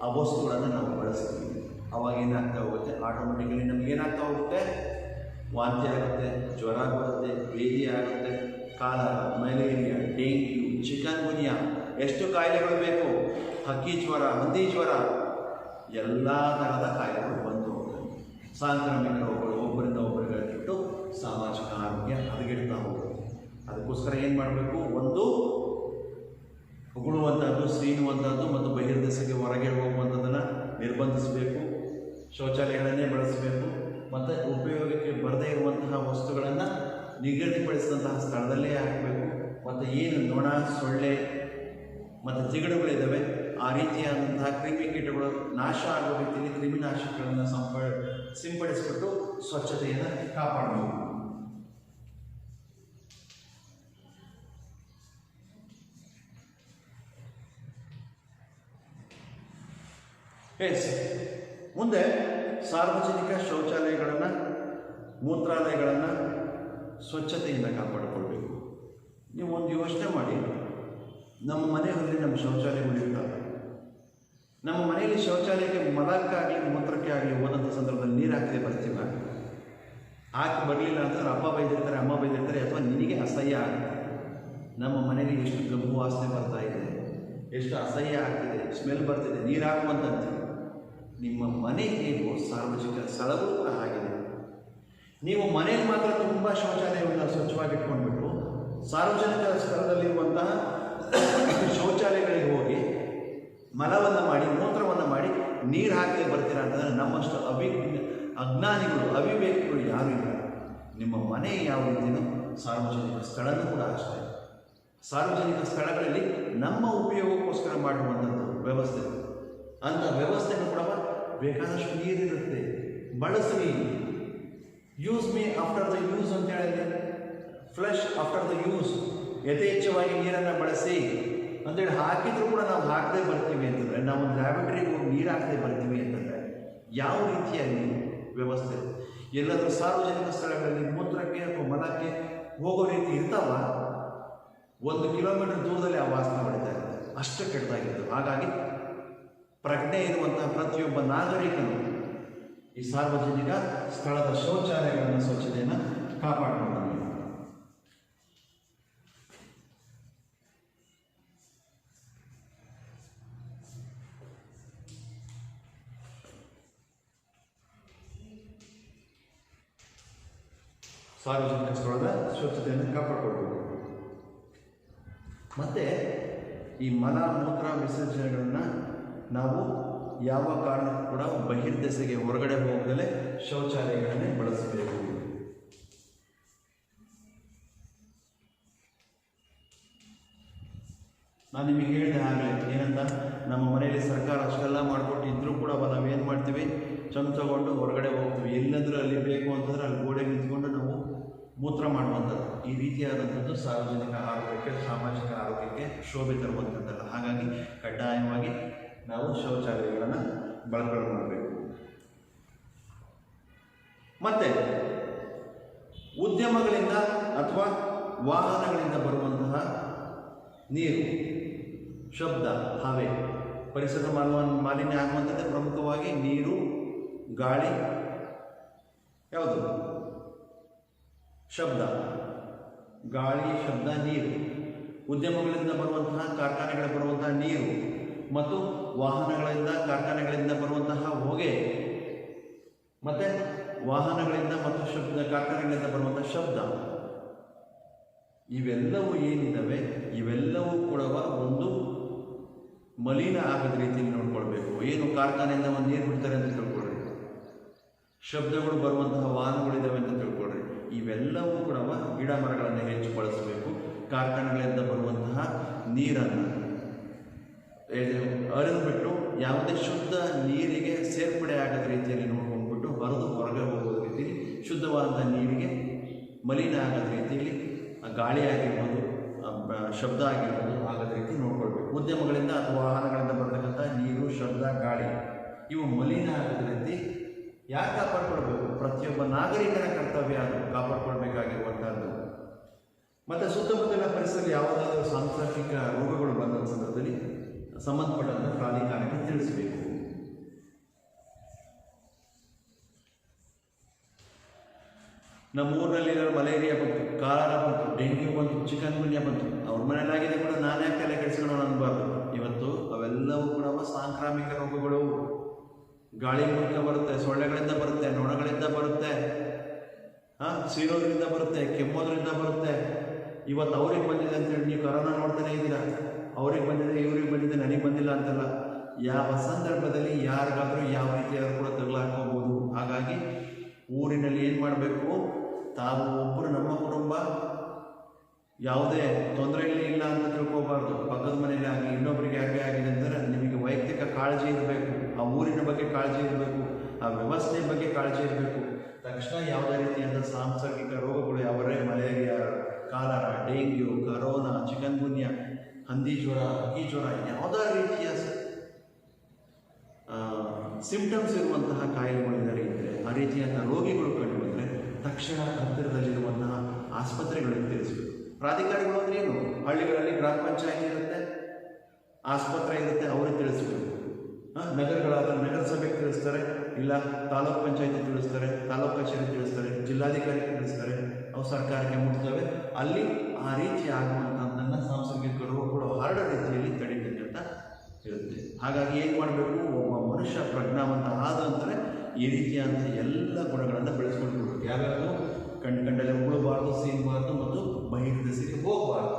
ಆ ವಸ್ತುಗಳನ್ನು ನಾವು ಬಳಸ್ತೀವಿ. ಅವಾಗ ಏನಾಗ್ತಾ ಹೋಗುತ್ತೆ, ಆಟೋಮೆಟಿಕಲಿ ನಮಗೇನಾಗ್ತಾ ಹೋಗುತ್ತೆ, ವಾಂತಿ ಆಗುತ್ತೆ, ಜ್ವರ ಬರುತ್ತೆ, ಭೇದಿ ಆಗುತ್ತೆ, ಕಾಲರ, ಮಲೇರಿಯಾ, ಡೆಂಗ್ಯೂ, ಚಿಕನ್ ಗುನ್ಯಾ, ಎಷ್ಟು ಕಾಯಿಲೆಗಳು ಬೇಕು, ಹಕ್ಕಿ ಜ್ವರ, ಹಂದಿ ಜ್ವರ, ಎಲ್ಲ ಥರದ ಕಾಯಿಲೆಗಳು ಬಂದು ಹೋಗ್ತವೆ. ಸಾಂಕ್ರಾಮಿಕ ರೋಗಗಳು ಒಬ್ಬರಿಂದ ಒಬ್ಬರಿಗೆ ಬಿಟ್ಟು ಸಾಮಾಜಿಕ ಆರೋಗ್ಯ ಹದಗೆಡ್ತಾ ಹೋಗುತ್ತೆ. ಅದಕ್ಕೋಸ್ಕರ ಏನು ಮಾಡಬೇಕು, ಒಂದು ಉಗುಳುವಂಥದ್ದು, ಸೀನುವಂಥದ್ದು ಮತ್ತು ಬಹಿರ್ದೆಸೆಗೆ ಹೊರಗೆ ಹೋಗುವಂಥದ್ದನ್ನು ನಿರ್ಬಂಧಿಸಬೇಕು. ಶೌಚಾಲಯಗಳನ್ನೇ ಬಳಸಬೇಕು ಮತ್ತು ಉಪಯೋಗಕ್ಕೆ ಬರದೇ ಇರುವಂತಹ ವಸ್ತುಗಳನ್ನು ನಿಗದಿಪಡಿಸಿದಂತಹ ಸ್ಥಳದಲ್ಲೇ ಹಾಕಬೇಕು. ಮತ್ತು ಏನು ನೊಣ, ಸೊಳ್ಳೆ ಮತ್ತು ಜಿಗಡುಗಳಿದ್ದಾವೆ, ಆ ರೀತಿಯಾದಂತಹ ಕ್ರಿಮಿಕೀಟಗಳು ನಾಶ ಆಗುವ ರೀತಿಯಲ್ಲಿ ಕ್ರಿಮಿನಾಶಕಗಳನ್ನು ಸಿಂಪಡಿಸಿಬಿಟ್ಟು ಸ್ವಚ್ಛತೆಯನ್ನು ಕಾಪಾಡಬೇಕು. ಮುಂದೆ ಸಾರ್ವಜನಿಕ ಶೌಚಾಲಯಗಳನ್ನು, ಮೂತ್ರಾಲಯಗಳನ್ನು ಸ್ವಚ್ಛತೆಯಿಂದ ಕಾಪಾಡಿಕೊಳ್ಬೇಕು. ನೀವು ಒಂದು ಯೋಚನೆ ಮಾಡಿ, ನಮ್ಮ ಮನೆಯಲ್ಲಿ ನಮ್ಮ ಶೌಚಾಲಯಗಳಿರ್ತವೆ. ನಮ್ಮ ಮನೆಯಲ್ಲಿ ಶೌಚಾಲಯಕ್ಕೆ ಮಲಕ್ಕಾಗಲಿ ಮೂತ್ರಕ್ಕೆ ಆಗಲಿ ಹೋದಂಥ ಸಂದರ್ಭದಲ್ಲಿ ನೀರು ಹಾಕದೆ ಬರ್ತೀವ. ಹಾಕಿ ಬರಲಿಲ್ಲ ಅಂತಂದ್ರೆ ಅಪ್ಪ ಬೈದಿರ್ತಾರೆ, ಅಮ್ಮ ಬೈದಿರ್ತಾರೆ, ಅಥವಾ ನಿನಗೆ ಅಸಹ್ಯ ಆಗುತ್ತೆ. ನಮ್ಮ ಮನೆಯಲ್ಲಿ ಎಷ್ಟು ಗಬ್ಬು ವಾಸನೆ ಬರ್ತಾ ಇದೆ, ಎಷ್ಟು ಅಸಹ್ಯ ಆಗ್ತಿದೆ, ಸ್ಮೆಲ್ ಬರ್ತಿದೆ, ನೀರು ಹಾಕುವಂಥದ್ದು. ನಿಮ್ಮ ಮನೆ ಹೇಗೋ ಸಾರ್ವಜನಿಕ ಸ್ಥಳವೂ ಕೂಡ ಆಗಿದೆ. ನೀವು ಮನೆಯಲ್ಲಿ ಮಾತ್ರ ತುಂಬ ಶೌಚಾಲಯವನ್ನು ಸ್ವಚ್ಛವಾಗಿಟ್ಕೊಂಡ್ಬಿಟ್ಟು ಸಾರ್ವಜನಿಕ ಸ್ಥಳದಲ್ಲಿರುವಂತಹ ಶೌಚಾಲಯಗಳಿಗೆ ಹೋಗಿ ಮಲವನ್ನು ಮಾಡಿ, ಮೂತ್ರವನ್ನು ಮಾಡಿ ನೀರು ಹಾಕದೆ ಬರ್ತೀರಾ ಅಂತಂದರೆ ನಮ್ಮಷ್ಟು ಅಜ್ಞಾನಿಗಳು, ಅವಿವೇಕಿಗಳು ಯಾರೂ ಇಲ್ಲ. ನಿಮ್ಮ ಮನೆ ಯಾವ ರೀತಿಯೂ ಸಾರ್ವಜನಿಕ ಸ್ಥಳನೂ ಕೂಡ ಅಷ್ಟೇ. ಸಾರ್ವಜನಿಕ ಸ್ಥಳಗಳಲ್ಲಿ ನಮ್ಮ ಉಪಯೋಗಕ್ಕೋಸ್ಕರ ಮಾಡುವಂಥದ್ದು ವ್ಯವಸ್ಥೆ, ಅಂಥ ವ್ಯವಸ್ಥೆನೂ ಕೂಡ ಬೇಕಾದಷ್ಟು ನೀರಿರುತ್ತೆ, ಬಳಸಿ. Use me after the use ಅಂತ ಹೇಳಿದ್ರೆ, ಫ್ಲಶ್ ಆಫ್ಟರ್ ದ ಯೂಸ್, ಯಥೇಚ್ಛವಾಗಿ ನೀರನ್ನು ಬಳಸಿ ಅಂತೇಳಿ ಹಾಕಿದ್ರೂ ಕೂಡ ನಾವು ಹಾಕದೆ ಬರ್ತೀವಿ ಅಂತಂದರೆ, ನಾವು ಒಂದು ಲ್ಯಾಬರೇಟರಿಗೆ ಹೋಗಿ ನೀರು ಹಾಕದೆ ಬರ್ತೀವಿ ಅಂತಂದರೆ ಯಾವ ರೀತಿಯಾಗಿ ವ್ಯವಸ್ಥೆ? ಎಲ್ಲಾದರೂ ಸಾರ್ವಜನಿಕ ಸ್ಥಳಗಳಲ್ಲಿ ಮೂತ್ರಕ್ಕೆ ಅಥವಾ ಮಲಕ್ಕೆ ಹೋಗೋ ರೀತಿ ಇರ್ತಾವ? 1 ಕಿಲೋಮೀಟರ್ ದೂರದಲ್ಲಿ ಆ ವಾಸನೆ ಹೊಡಿತಾ ಇರುತ್ತೆ, ಅಷ್ಟು ಕೆಟ್ಟದಾಗಿರ್ತದೆ. ಹಾಗಾಗಿ ಪ್ರಜ್ಞೆ ಇರುವಂತಹ ಪ್ರತಿಯೊಬ್ಬ ನಾಗರಿಕನು ಈ ಸಾರ್ವಜನಿಕ ಸ್ಥಳದ ಶೌಚಾಲಯಗಳನ್ನು ಸ್ವಚ್ಛತೆಯನ್ನು ಕಾಪಾಡಿಕೊಂಡು ಸಾರ್ವಜನಿಕ ಸ್ಥಳದ ಸ್ವಚ್ಛತೆಯನ್ನು ಕಾಪಾಡಿಕೊಳ್ಬೇಕು. ಮತ್ತು ಈ ಮಲ ಮೂತ್ರ ವಿಸರ್ಜನೆಗಳನ್ನು ನಾವು ಯಾವ ಕಾರಣಕ್ಕೂ ಕೂಡ ಬಹಿರ್ದೆಸೆಗೆ ಹೊರಗಡೆ ಹೋಗದಲ್ಲೇ ಶೌಚಾಲಯಗಳನ್ನೇ ಬಳಸಬೇಕು. ನಾನು ನಿಮಗೆ ಹೇಳಿದೆ ಆಗಲೇ ಏನಂತ, ನಮ್ಮ ಮನೆಯಲ್ಲಿ ಸರ್ಕಾರ ಅಷ್ಟೆಲ್ಲ ಮಾಡಿಕೊಟ್ಟಿದ್ರೂ ಕೂಡ ನಾವೇನು ಮಾಡ್ತೀವಿ, ತಗೊಂಡು ಹೊರಗಡೆ ಹೋಗ್ತೀವಿ. ಎಲ್ಲಂದ್ರೂ ಅಲ್ಲಿ ಬೇಕು ಅಂತಂದರೆ ಅಲ್ಲಿ ಗೋಡೆಗೆ ನಿಂತ್ಕೊಂಡು ನಾವು ಮೂತ್ರ ಮಾಡುವಂಥದ್ದು. ಈ ರೀತಿಯಾದಂಥದ್ದು ಸಾರ್ವಜನಿಕ ಆರೋಗ್ಯಕ್ಕೆ, ಸಾಮಾಜಿಕ ಆರೋಗ್ಯಕ್ಕೆ ಶೋಭೆ ತರುವಂಥದ್ದಲ್ಲ. ಹಾಗಾಗಿ ಕಡ್ಡಾಯವಾಗಿ ನಾವು ಶೌಚಾಲಯಗಳನ್ನು ಬಳಕೆ ಮಾಡಬೇಕು. ಮತ್ತು ಉದ್ಯಮಗಳಿಂದ ಅಥವಾ ವಾಹನಗಳಿಂದ ಬರುವಂತಹ ನೀರು, ಶಬ್ದ, ಹವೆ, ಪರಿಸರ ಮಾಲಿನ್ಯ ಆಗುವಂಥದ್ದೇ ಪ್ರಮುಖವಾಗಿ ನೀರು, ಗಾಳಿ, ಯಾವುದು ಶಬ್ದ, ಗಾಳಿ, ಶಬ್ದ, ನೀರು. ಉದ್ಯಮಗಳಿಂದ ಬರುವಂತಹ, ಕಾರ್ಖಾನೆಗಳ ಬರುವಂತಹ ನೀರು ಮತ್ತು ವಾಹನಗಳಿಂದ ಕಾರ್ಖಾನೆಗಳಿಂದ ಬರುವಂತಹ ಹೊಗೆ, ಮತ್ತು ವಾಹನಗಳಿಂದ ಮತ್ತು ಕಾರ್ಖಾನೆಗಳಿಂದ ಬರುವಂತಹ ಶಬ್ದ, ಇವೆಲ್ಲವೂ ಏನಿದ್ದಾವೆ ಇವೆಲ್ಲವೂ ಕೂಡ ಒಂದು ಮಲಿನ ಆಗದ ರೀತಿಯಲ್ಲಿ ನೋಡ್ಕೊಳ್ಬೇಕು. ಏನು ಕಾರ್ಖಾನೆಯಿಂದ ಒಂದು ನೀರು ಬಿಡ್ತಾರೆ ಅಂತ ತಿಳ್ಕೊಳ್ರಿ, ಶಬ್ದಗಳು ಬರುವಂತಹ ವಾಹನಗಳಿದ್ದಾವೆ ಅಂತ ತಿಳ್ಕೊಳ್ರಿ. ಇವೆಲ್ಲವೂ ಕೂಡ ಗಿಡ ಮರಗಳನ್ನು ಹೆಚ್ಚು ಬಳಸಬೇಕು. ಕಾರ್ಖಾನೆಗಳಿಂದ ಬರುವಂತಹ ನೀರನ್ನು ಹರಿದುಬಿಟ್ಟು ಯಾವುದೇ ಶುದ್ಧ ನೀರಿಗೆ ಸೇರ್ಪಡೆ ಆಗದ ರೀತಿಯಲ್ಲಿ ನೋಡ್ಕೊಂಡ್ಬಿಟ್ಟು ಹರಿದು ಹೊರಗೆ ಹೋಗೋದ ರೀತಿಯಲ್ಲಿ ಶುದ್ಧವಾದ ನೀರಿಗೆ ಮಲಿನ ಆಗದ ರೀತಿಯಲ್ಲಿ ಗಾಳಿ ಆಗಿರ್ಬೋದು, ಶಬ್ದ ಆಗಿರ್ಬೋದು ಆಗದ ರೀತಿ ನೋಡ್ಕೊಳ್ಬೇಕು. ಉದ್ಯಮಗಳಿಂದ ಅಥವಾ ವಾಹನಗಳಿಂದ ಬರ್ತಕ್ಕಂಥ ನೀರು, ಶಬ್ದ, ಗಾಳಿ ಇವು ಮಲಿನ ಆಗದ ರೀತಿ ಯಾಕೆ ಕಾಪಾಡ್ಕೊಳ್ಬೇಕು? ಪ್ರತಿಯೊಬ್ಬ ನಾಗರಿಕನ ಕರ್ತವ್ಯ ಅದು ಕಾಪಾಡ್ಕೊಳ್ಬೇಕಾಗಿರುವಂಥದ್ದು. ಮತ್ತು ಸುತ್ತಮುತ್ತಲಿನ ಪರಿಸರದಲ್ಲಿ ಯಾವುದಾದ್ರೂ ಸಾಂಕ್ರಾಮಿಕ ರೋಗಗಳು ಬಂದ ಸಂದರ್ಭದಲ್ಲಿ ಸಂಬಂಧಪಟ್ಟಂಥ ಪ್ರಾಧಿಕಾರಕ್ಕೆ ತಿಳಿಸಬೇಕು. ನಮ್ಮ ಊರಿನಲ್ಲಿರೋ ಮಲೇರಿಯಾ ಬಂತು, ಕಾಲರ ಬಂತು, ಡೆಂಗ್ಯೂ ಬಂತು, ಚಿಕನ್ ಗುನ್ಯಾ ಬಂತು, ಅವ್ರ ಮನೇಲಾಗಿದೆ ಕೂಡ ನಾನು ಯಾಕೆ ತಲೆ ಕೆಡಿಸ್ಕೊಳ್ಳೋಣ ಅನ್ಬಾರ್ದು. ಇವತ್ತು ಅವೆಲ್ಲವೂ ಕೂಡ ಸಾಂಕ್ರಾಮಿಕ ರೋಗಗಳು. ಗಾಳಿ ಮೂಲಕ ಬರುತ್ತೆ, ಸೊಳ್ಳೆಗಳಿಂದ ಬರುತ್ತೆ, ನೊಣಗಳಿಂದ ಬರುತ್ತೆ, ಸೀರೋದ್ರಿಂದ ಬರುತ್ತೆ, ಕೆಮ್ಮೋದ್ರಿಂದ ಬರುತ್ತೆ. ಇವತ್ತು ಅವ್ರಿಗೆ ಬಂದಿದೆ ಅಂತೇಳಿ ನೀವು ಕರೋನಾ ನೋಡ್ತಾನೆ ಇದ್ದೀರಾ. ಅವ್ರಿಗೆ ಬಂದಿದೆ, ಇವ್ರಿಗೆ ಬಂದಿದೆ, ನನಗೆ ಬಂದಿಲ್ಲ ಅಂತಲ್ಲ. ಯಾವ ಸಂದರ್ಭದಲ್ಲಿ ಯಾರಿಗಾದ್ರೂ ಯಾವ ರೀತಿಯಾದ್ರೂ ಕೂಡ ತಗಲಾಕೋಬಹುದು. ಹಾಗಾಗಿ ಊರಿನಲ್ಲಿ ಏನು ಮಾಡಬೇಕು, ತಾವು ಒಬ್ಬರು ನಮ್ಮ ಕುಟುಂಬ ಯಾವುದೇ ತೊಂದರೆಗಳೇ ಇಲ್ಲ ಅಂತ ತಿಳ್ಕೋಬಾರ್ದು. ಪಕ್ಕದ ಮನೆಯಲ್ಲಿ ಆಗಲಿ ಇನ್ನೊಬ್ಬರಿಗೆ ಯಾಕೆ ಆಗಿದೆ ಅಂದರೆ ನಿಮಗೆ ವೈಯಕ್ತಿಕ ಕಾಳಜಿ ಇರಬೇಕು, ಆ ಊರಿನ ಬಗ್ಗೆ ಕಾಳಜಿ ಇರಬೇಕು, ಆ ವ್ಯವಸ್ಥೆ ಬಗ್ಗೆ ಕಾಳಜಿ ಇರಬೇಕು. ತಕ್ಷಣ ಯಾವುದೇ ರೀತಿಯಾದ ಸಾಂಸರ್ಗಿಕ ರೋಗಗಳು ಯಾವರೇ malaria, cholera, dengue, corona, chikungunya, ಹಂದಿ ಜ್ವರ, ಹಕ್ಕಿ ಜ್ವರ, ಯಾವುದೇ ರೀತಿಯ ಸಿಂಪ್ಟಮ್ಸ್ ಇರುವಂತಹ ಕಾಯಿಲೆಗಳಿದ್ದಾರೆ ಇದ್ದರೆ, ಆ ರೀತಿಯಾದ ರೋಗಿಗಳು ಕಂಡು ಬಂದರೆ ತಕ್ಷಣ ಹತ್ತಿರದಲ್ಲಿರುವಂತಹ ಆಸ್ಪತ್ರೆಗಳಿಗೆ ತಿಳಿಸಬೇಕು. ಪ್ರಾಧಿಕಾರಿಗಳು ಅಂದರೆ ಏನು? ಹಳ್ಳಿಗಳಲ್ಲಿ ಗ್ರಾಮ ಪಂಚಾಯತಿ ಇರುತ್ತೆ, ಆಸ್ಪತ್ರೆ ಇರುತ್ತೆ, ಅವ್ರಿಗೆ ತಿಳಿಸ್ಬೇಕು. ನಗರಗಳಾದ ನಗರಸಭೆಗೆ ತಿಳಿಸ್ತಾರೆ, ಇಲ್ಲ ತಾಲೂಕು ಪಂಚಾಯತಿ ತಿಳಿಸ್ತಾರೆ, ತಾಲೂಕು ಕಚೇರಿ ತಿಳಿಸ್ತಾರೆ, ಜಿಲ್ಲಾಧಿಕಾರಿ ತಿಳಿಸ್ತಾರೆ, ಅವು ಸರ್ಕಾರಕ್ಕೆ ಮುಟ್ತವೆ. ಅಲ್ಲಿ ಆ ರೀತಿ ಆಗುವಂಥದ್ದನ್ನು ಸಾಂಸರ್ಗಿಕ ರೋಗಗಳು ಹರಡೋ ರೀತಿಯಲ್ಲಿ ತಡೀತದೆ ಅಂತ ಇರುತ್ತೆ. ಹಾಗಾಗಿ ಏನು ಮಾಡಬೇಕು, ಒಬ್ಬ ಮನುಷ್ಯ ಪ್ರಜ್ಞಾವಂತ ಆದ ಅಂದರೆ ಈ ರೀತಿಯಾದಂಥ ಎಲ್ಲ ಗುಣಗಳನ್ನು ಬೆಳೆಸ್ಕೊಂಡು ಕೊಡಬೇಕು. ಯಾವ್ಯಾವುದು ಕಂಡಲ್ಲೇ ಉಳಬಾರ್ದು, ಸೀನಬಾರ್ದು ಮತ್ತು ಬಹಿರ್ದೆಸೆಗೆ ಹೋಗಬಾರ್ದು.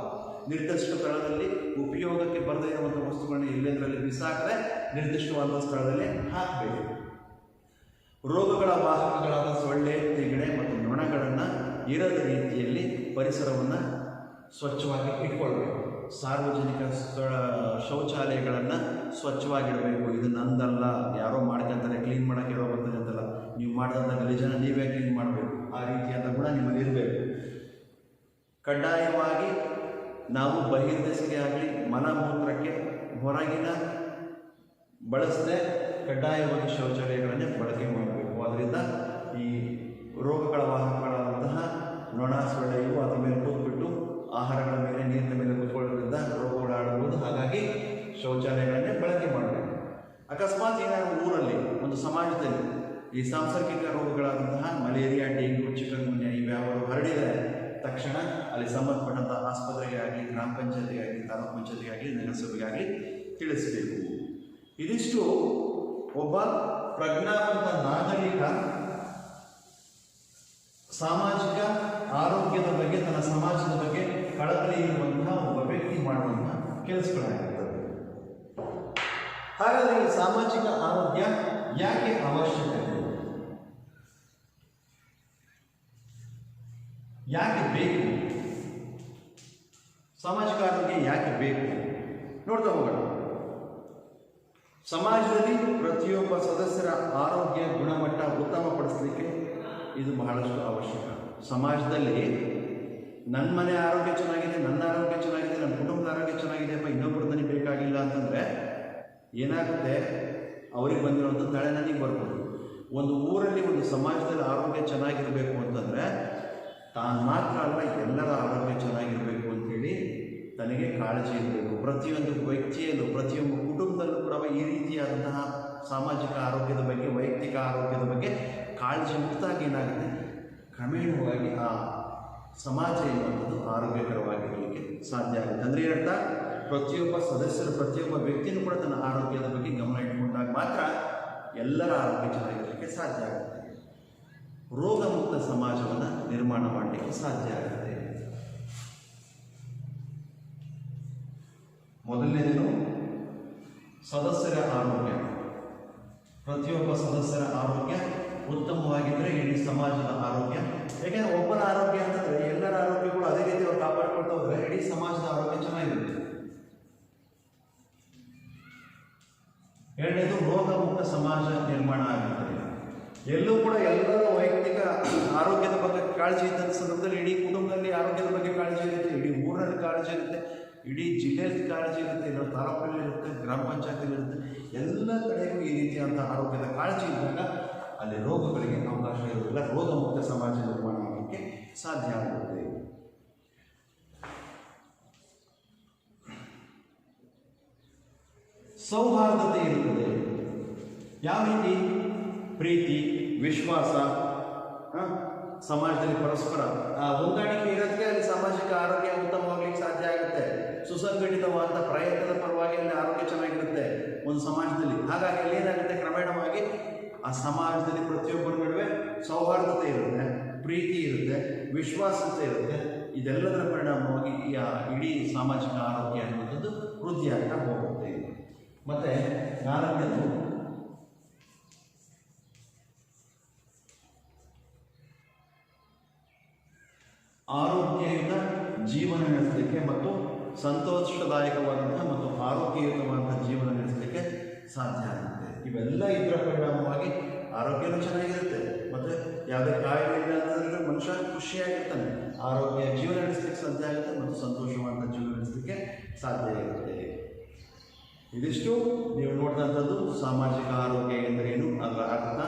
ನಿರ್ದಿಷ್ಟ ಸ್ಥಳದಲ್ಲಿ ಉಪಯೋಗಕ್ಕೆ ಬರದೇ ಇರುವಂಥ ವಸ್ತುಗಳನ್ನ ಎಲ್ಲೆಂದರಲ್ಲಿ ಬಿಸಾಕದೆ ನಿರ್ದಿಷ್ಟವಾದ ಸ್ಥಳದಲ್ಲೇ ಹಾಕಬೇಕು. ರೋಗಗಳ ವಾಹಕಗಳಾದ ಸೊಳ್ಳೆ, ತಿಗಣೆ ಮತ್ತು ನೊಣಗಳನ್ನು ಇರದ ರೀತಿಯಲ್ಲಿ ಪರಿಸರವನ್ನು ಸ್ವಚ್ಛವಾಗಿ ಇಟ್ಕೊಳ್ಬೇಕು. ಸಾರ್ವಜನಿಕ ಶೌಚಾಲಯಗಳನ್ನು ಸ್ವಚ್ಛವಾಗಿಡಬೇಕು. ಇದು ನಂದಲ್ಲ, ಯಾರೋ ಮಾಡ್ಕೊಂತಾರೆ, ಕ್ಲೀನ್ ಮಾಡೋಕ್ಕೆ ಯಾರೋ ಬರ್ತದೆ ಅಂತಲ್ಲ. ನೀವು ಮಾಡಿದಂಥ ಗಲೀಜನ್ನು ನೀವೇ ಕ್ಲೀನ್ ಮಾಡಬೇಕು. ಆ ರೀತಿಯಾದ ಗುಣ ನಿಮ್ಮಲ್ಲಿ ಇರಬೇಕು. ಕಡ್ಡಾಯವಾಗಿ ನಾವು ಬಹಿರ್ದೆಸೆಗೆ ಆಗಲಿ ಮಲಮೂತ್ರಕ್ಕೆ ಹೊರಗಿನ ಬಳಸದೆ ಕಡ್ಡಾಯವಾಗಿ ಶೌಚಾಲಯಗಳನ್ನೇ ಬಳಕೆ ಮಾಡಬೇಕು. ಅದರಿಂದ ಈ ರೋಗಗಳ ವಾಹಕಗಳಾದಂತಹ ನೊಣ, ಸೊಳ್ಳೆ ಇವು ಅದ್ರ ಮೇಲೆ ಕೂತ್ಬಿಟ್ಟು ಆಹಾರಗಳ ಮೇಲೆ, ನೀರಿನ ಮೇಲೆ ಕೂತ್ಕೊಳ್ಳೋದ್ರಿಂದ ರೋಗಗಳು ಹರಡಬಹುದು. ಹಾಗಾಗಿ ಶೌಚಾಲಯಗಳನ್ನೇ ಬಳಕೆ ಮಾಡಬೇಕು. ಅಕಸ್ಮಾತ್ ಏನಾದರೂ ಊರಲ್ಲಿ ಒಂದು ಸಮಾಜದಲ್ಲಿ ಈ ಸಾಂಸರ್ಗಿಕ ರೋಗಗಳಾದಂತಹ ಮಲೇರಿಯಾ, ಡೆಂಗ್ಯೂ, ಚಿಕನ್ ಗುನ್ಯಾ ಇವ್ಯಾವ ಹರಡಿದರೆ ತಕ್ಷಣ ಅಲ್ಲಿ ಸಂಬಂಧಪಟ್ಟಂಥ ಆಸ್ಪತ್ರೆಗೆ ಆಗಲಿ, ಗ್ರಾಮ ಪಂಚಾಯತಿಗೆ ಆಗಲಿ, ತಾಲೂಕು ಪಂಚಾಯತಿಗೆ ಆಗಲಿ, ನಗರಸಭೆಗೆ ಆಗಲಿ ತಿಳಿಸಬೇಕು. ಇದಿಷ್ಟು ಒಬ್ಬ ಪ್ರಜ್ಞಾವಂತ ನಾಗರಿಕ ಸಾಮಾಜಿಕ ಆರೋಗ್ಯದ ಬಗ್ಗೆ, ತನ್ನ ಸಮಾಜದ ಬಗ್ಗೆ ಕಳಕಳಿ ಇರುವಂತಹ ಒಬ್ಬ ವ್ಯಕ್ತಿ ಮಾಡುವಂತಹ ಕೆಲಸಗಳಾಗಿರ್ತದೆ. ಹಾಗಾದರೆ ಈ ಸಾಮಾಜಿಕ ಆರೋಗ್ಯ ಯಾಕೆ ಅವಶ್ಯಕತೆ, ಯಾಕೆ ಬೇಕು, ಸಾಮಾಜಿಕ ಆರೋಗ್ಯ ಯಾಕೆ ಬೇಕು ನೋಡ್ತಾ ಹೋಗೋಣ. ಸಮಾಜದಲ್ಲಿ ಪ್ರತಿಯೊಬ್ಬ ಸದಸ್ಯರ ಆರೋಗ್ಯ ಗುಣಮಟ್ಟ ಉತ್ತಮಪಡಿಸಲಿಕ್ಕೆ ಇದು ಬಹಳಷ್ಟು ಅವಶ್ಯಕ. ಸಮಾಜದಲ್ಲಿ ನನ್ನ ಮನೆ ಆರೋಗ್ಯ ಚೆನ್ನಾಗಿದೆ, ನನ್ನ ಆರೋಗ್ಯ ಚೆನ್ನಾಗಿದೆ, ನನ್ನ ಕುಟುಂಬದ ಆರೋಗ್ಯ ಚೆನ್ನಾಗಿದೆಯಪ್ಪ, ಇನ್ನೊಬ್ಬರು ನನಗೆ ಬೇಕಾಗಿಲ್ಲ ಅಂತಂದರೆ ಏನಾಗುತ್ತೆ, ಅವ್ರಿಗೆ ಬಂದಿರೋಂಥದ್ದು ನಾಳೆ ನನಗೆ ಬರ್ಬೋದು. ಒಂದು ಊರಲ್ಲಿ, ಒಂದು ಸಮಾಜದಲ್ಲಿ ಆರೋಗ್ಯ ಚೆನ್ನಾಗಿರಬೇಕು ಅಂತಂದರೆ ತಾನು ಮಾತ್ರ ಅಲ್ಲ, ಎಲ್ಲರ ಆರೋಗ್ಯ ಚೆನ್ನಾಗಿರಬೇಕು ಅಂಥೇಳಿ ತನಗೆ ಕಾಳಜಿ ಇರಬೇಕು. ಪ್ರತಿಯೊಂದು ವ್ಯಕ್ತಿಯಲ್ಲೂ, ಪ್ರತಿಯೊಂದು ಕುಟುಂಬದಲ್ಲೂ ಕೂಡ ಈ ರೀತಿಯಾದಂತಹ ಸಾಮಾಜಿಕ ಆರೋಗ್ಯದ ಬಗ್ಗೆ, ವೈಯಕ್ತಿಕ ಆರೋಗ್ಯದ ಬಗ್ಗೆ ಕಾಳಜಿ ಮುಕ್ತಾಗಿ ಏನಾಗುತ್ತೆ, ಕ್ರಮೇಣವಾಗಿ ಆ ಸಮಾಜ ಎನ್ನುವಂಥದ್ದು ಆರೋಗ್ಯಕರವಾಗಿರಲಿಕ್ಕೆ ಸಾಧ್ಯ ಆಗುತ್ತೆ. ಅಂದರೆ ಏನರ್ಥ, ಪ್ರತಿಯೊಬ್ಬ ಸದಸ್ಯರು ಪ್ರತಿಯೊಬ್ಬ ವ್ಯಕ್ತಿಯೂ ಕೂಡ ತನ್ನ ಆರೋಗ್ಯದ ಬಗ್ಗೆ ಗಮನ ಇಟ್ಕೊಂಡಾಗ ಮಾತ್ರ ಎಲ್ಲರ ಆರೋಗ್ಯ ಚೆನ್ನಾಗಿರಲಿಕ್ಕೆ ಸಾಧ್ಯ ಆಗುತ್ತೆ. ರೋಗಮುಕ್ತ ಸಮಾಜವನ್ನು ನಿರ್ಮಾಣ ಮಾಡಲಿಕ್ಕೆ ಸಾಧ್ಯ ಆಗುತ್ತೆ. ಮೊದಲನೇದು ಸದಸ್ಯರ ಆರೋಗ್ಯ. ಪ್ರತಿಯೊಬ್ಬ ಸದಸ್ಯರ ಆರೋಗ್ಯ ಉತ್ತಮವಾಗಿದ್ದರೆ ಇಡೀ ಸಮಾಜದ ಆರೋಗ್ಯ. ಯಾಕೆಂದರೆ ಒಬ್ಬನ ಆರೋಗ್ಯ ಅಂತಂದರೆ ಎಲ್ಲರ ಆರೋಗ್ಯಗಳು ಅದೇ ರೀತಿ ಅವ್ರು ಕಾಪಾಡ್ಕೊಳ್ತಾ ಹೋದರೆ ಇಡೀ ಸಮಾಜದ ಆರೋಗ್ಯ ಚೆನ್ನಾಗಿರುತ್ತೆ. ಎರಡನೇದು ರೋಗಮುಕ್ತ ಸಮಾಜ ನಿರ್ಮಾಣ ಆಗುತ್ತದೆ. ಎಲ್ಲೂ ಕೂಡ ಎಲ್ಲರ ವೈಯಕ್ತಿಕ ಆರೋಗ್ಯದ ಬಗ್ಗೆ ಕಾಳಜಿ ಇದ್ದಂಥ ಸಂದರ್ಭದಲ್ಲಿ ಇಡೀ ಕುಟುಂಬದಲ್ಲಿ ಆರೋಗ್ಯದ ಬಗ್ಗೆ ಕಾಳಜಿ ಇರುತ್ತೆ, ಇಡೀ ಊರಿನಲ್ಲಿ ಕಾಳಜಿ ಇರುತ್ತೆ, ಇಡೀ ಜಿಲ್ಲೆಯಲ್ಲಿ ಕಾಳಜಿ ಇರುತ್ತೆ, ಇಲ್ಲ ತಾಲೂಕಲ್ಲಿ ಇರುತ್ತೆ, ಗ್ರಾಮ ಪಂಚಾಯತಿಯಲ್ಲಿ ಇರುತ್ತೆ. ಎಲ್ಲ ಕಡೆಗೂ ಈ ರೀತಿಯಾದಂಥ ಆರೋಗ್ಯದ ಕಾಳಜಿ ಇದ್ದಾಗ ಅಲ್ಲಿ ರೋಗಗಳಿಗೆ ಅವಕಾಶ ಇರುವುದಿಲ್ಲ. ರೋಗಮುಕ್ತ ಸಮಾಜ ನಿರ್ಮಾಣ ಮಾಡಲಿಕ್ಕೆ ಸಾಧ್ಯ ಆಗುತ್ತೆ. ಸೌಹಾರ್ದತೆ ಇರುತ್ತದೆ. ಯಾವ ರೀತಿ? ಪ್ರೀತಿ, ವಿಶ್ವಾಸ, ಸಮಾಜದಲ್ಲಿ ಪರಸ್ಪರ ಹೊಂದಾಣಿಕೆ ಇರೋದಕ್ಕೆ ಅಲ್ಲಿ ಸಾಮಾಜಿಕ ಆರೋಗ್ಯ ಉತ್ತಮವಾಗಲಿಕ್ಕೆ ಸಾಧ್ಯ ಆಗುತ್ತೆ. ಸುಸಂಘಟಿತವಾದ ಪ್ರಯತ್ನದ ಪರವಾಗಿ ಅಲ್ಲಿ ಆರೋಗ್ಯ ಚೆನ್ನಾಗಿರುತ್ತೆ ಒಂದು ಸಮಾಜದಲ್ಲಿ. ಹಾಗಾಗಿ ಅಲ್ಲಿ ಏನಾಗುತ್ತೆ, ಕ್ರಮೇಣವಾಗಿ ಆ ಸಮಾಜದಲ್ಲಿ ಪ್ರತಿಯೊಬ್ಬರ ನಡುವೆ ಸೌಹಾರ್ದತೆ ಇರುತ್ತೆ, ಪ್ರೀತಿ ಇರುತ್ತೆ, ವಿಶ್ವಾಸತೆ ಇರುತ್ತೆ. ಇದೆಲ್ಲದರ ಪರಿಣಾಮವಾಗಿ ಇಡೀ ಸಾಮಾಜಿಕ ಆರೋಗ್ಯ ಅನ್ನುವಂಥದ್ದು ವೃದ್ಧಿಯಾಗ್ತಾ ಹೋಗುತ್ತೆ. ಮತ್ತು ನಾಲ್ಕನೇದು ಆರೋಗ್ಯಯುತ ಜೀವನ ನಡೆಸಲಿಕ್ಕೆ ಮತ್ತು ಸಂತೋಷದಾಯಕವಾದಂತಹ ಮತ್ತು ಆರೋಗ್ಯಯುತವಾದಂತಹ ಜೀವನ ನಡೆಸಲಿಕ್ಕೆ ಸಾಧ್ಯ ಆಗುತ್ತೆ. ಇವೆಲ್ಲ ಇದರ ಪರಿಣಾಮವಾಗಿ ಆರೋಗ್ಯನೂ ಚೆನ್ನಾಗಿರುತ್ತೆ, ಮತ್ತು ಯಾವುದೇ ಕಾಯಿಲೆ ಇಲ್ಲ ಅಂತಂದರೆ ಮನುಷ್ಯ ಖುಷಿಯಾಗಿರ್ತಾನೆ. ಆರೋಗ್ಯ ಜೀವನ ನಡೆಸಲಿಕ್ಕೆ ಸಾಧ್ಯ ಆಗುತ್ತೆ ಮತ್ತು ಸಂತೋಷವಾದಂಥ ಜೀವನ ನಡೆಸಲಿಕ್ಕೆ ಸಾಧ್ಯ ಇರುತ್ತೆ. ಇದಿಷ್ಟು ನೀವು ನೋಡಿದಂಥದ್ದು ಸಾಮಾಜಿಕ ಆರೋಗ್ಯ ಎಂದರೇನು, ಅದರ ಅರ್ಥ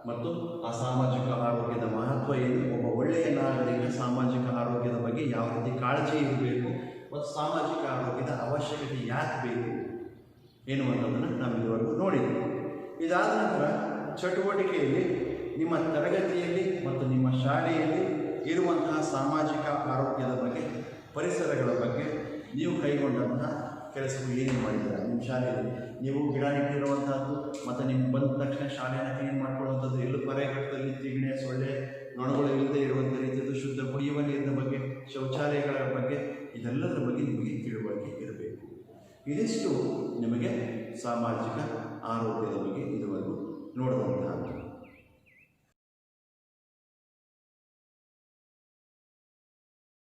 ಮತ್ತು ಆ ಸಾಮಾಜಿಕ ಆರೋಗ್ಯದ ಮಹತ್ವ ಏನು, ಒಬ್ಬ ಒಳ್ಳೆಯ ನಾಗರಿಕ ಸಾಮಾಜಿಕ ಆರೋಗ್ಯದ ಬಗ್ಗೆ ಯಾವ ರೀತಿ ಕಾಳಜಿ ಇರಬೇಕು ಮತ್ತು ಸಾಮಾಜಿಕ ಆರೋಗ್ಯದ ಅವಶ್ಯಕತೆ ಯಾಕೆ ಬೇಕು ಎನ್ನುವಂಥದ್ದನ್ನು ನಾವು ಇದುವರೆಗೂ ನೋಡಿದ್ವಿ. ಇದಾದ ನಂತರ ಚಟುವಟಿಕೆಯಲ್ಲಿ ನಿಮ್ಮ ತರಗತಿಯಲ್ಲಿ ಮತ್ತು ನಿಮ್ಮ ಶಾಲೆಯಲ್ಲಿ ಇರುವಂತಹ ಸಾಮಾಜಿಕ ಆರೋಗ್ಯದ ಬಗ್ಗೆ, ಪರಿಸರಗಳ ಬಗ್ಗೆ ನೀವು ಕೈಗೊಂಡಂತಹ ಕೆಲಸಗಳು ಏನೇನು ಮಾಡಿದ್ದಾರೆ ನಿಮ್ಮ ಶಾಲೆಯಲ್ಲಿ. ನೀವು ಗಿಡ ನೆಟ್ಟಿರುವಂಥದ್ದು ಮತ್ತು ನಿಮ್ಗೆ ಬಂದ ತಕ್ಷಣ ಶಾಲೆಯನ್ನು ಕ್ಲೀನ್ ಮಾಡ್ಕೊಳ್ಳುವಂಥದ್ದು, ಎಲ್ಲೂ ಪರೆಘಟ್ಟದಲ್ಲಿ ತಿಗಣೆ, ಸೊಳ್ಳೆ, ನೊಣಗಳು ಇಲ್ಲದೆ ಇರುವಂಥ ರೀತಿಯದ್ದು, ಶುದ್ಧ ಕುಡಿಯುವ ನೀರಿನ ಬಗ್ಗೆ, ಶೌಚಾಲಯಗಳ ಬಗ್ಗೆ, ಇದೆಲ್ಲದರ ಬಗ್ಗೆ ನಿಮಗೆ ತಿಳುವಳಿಕೆ ಇರಬೇಕು. ಇದಿಷ್ಟು ನಿಮಗೆ ಸಾಮಾಜಿಕ ಆರೋಗ್ಯದ ಬಗ್ಗೆ ಇದುವರೆಗೂ ನೋಡಿದಂತಹ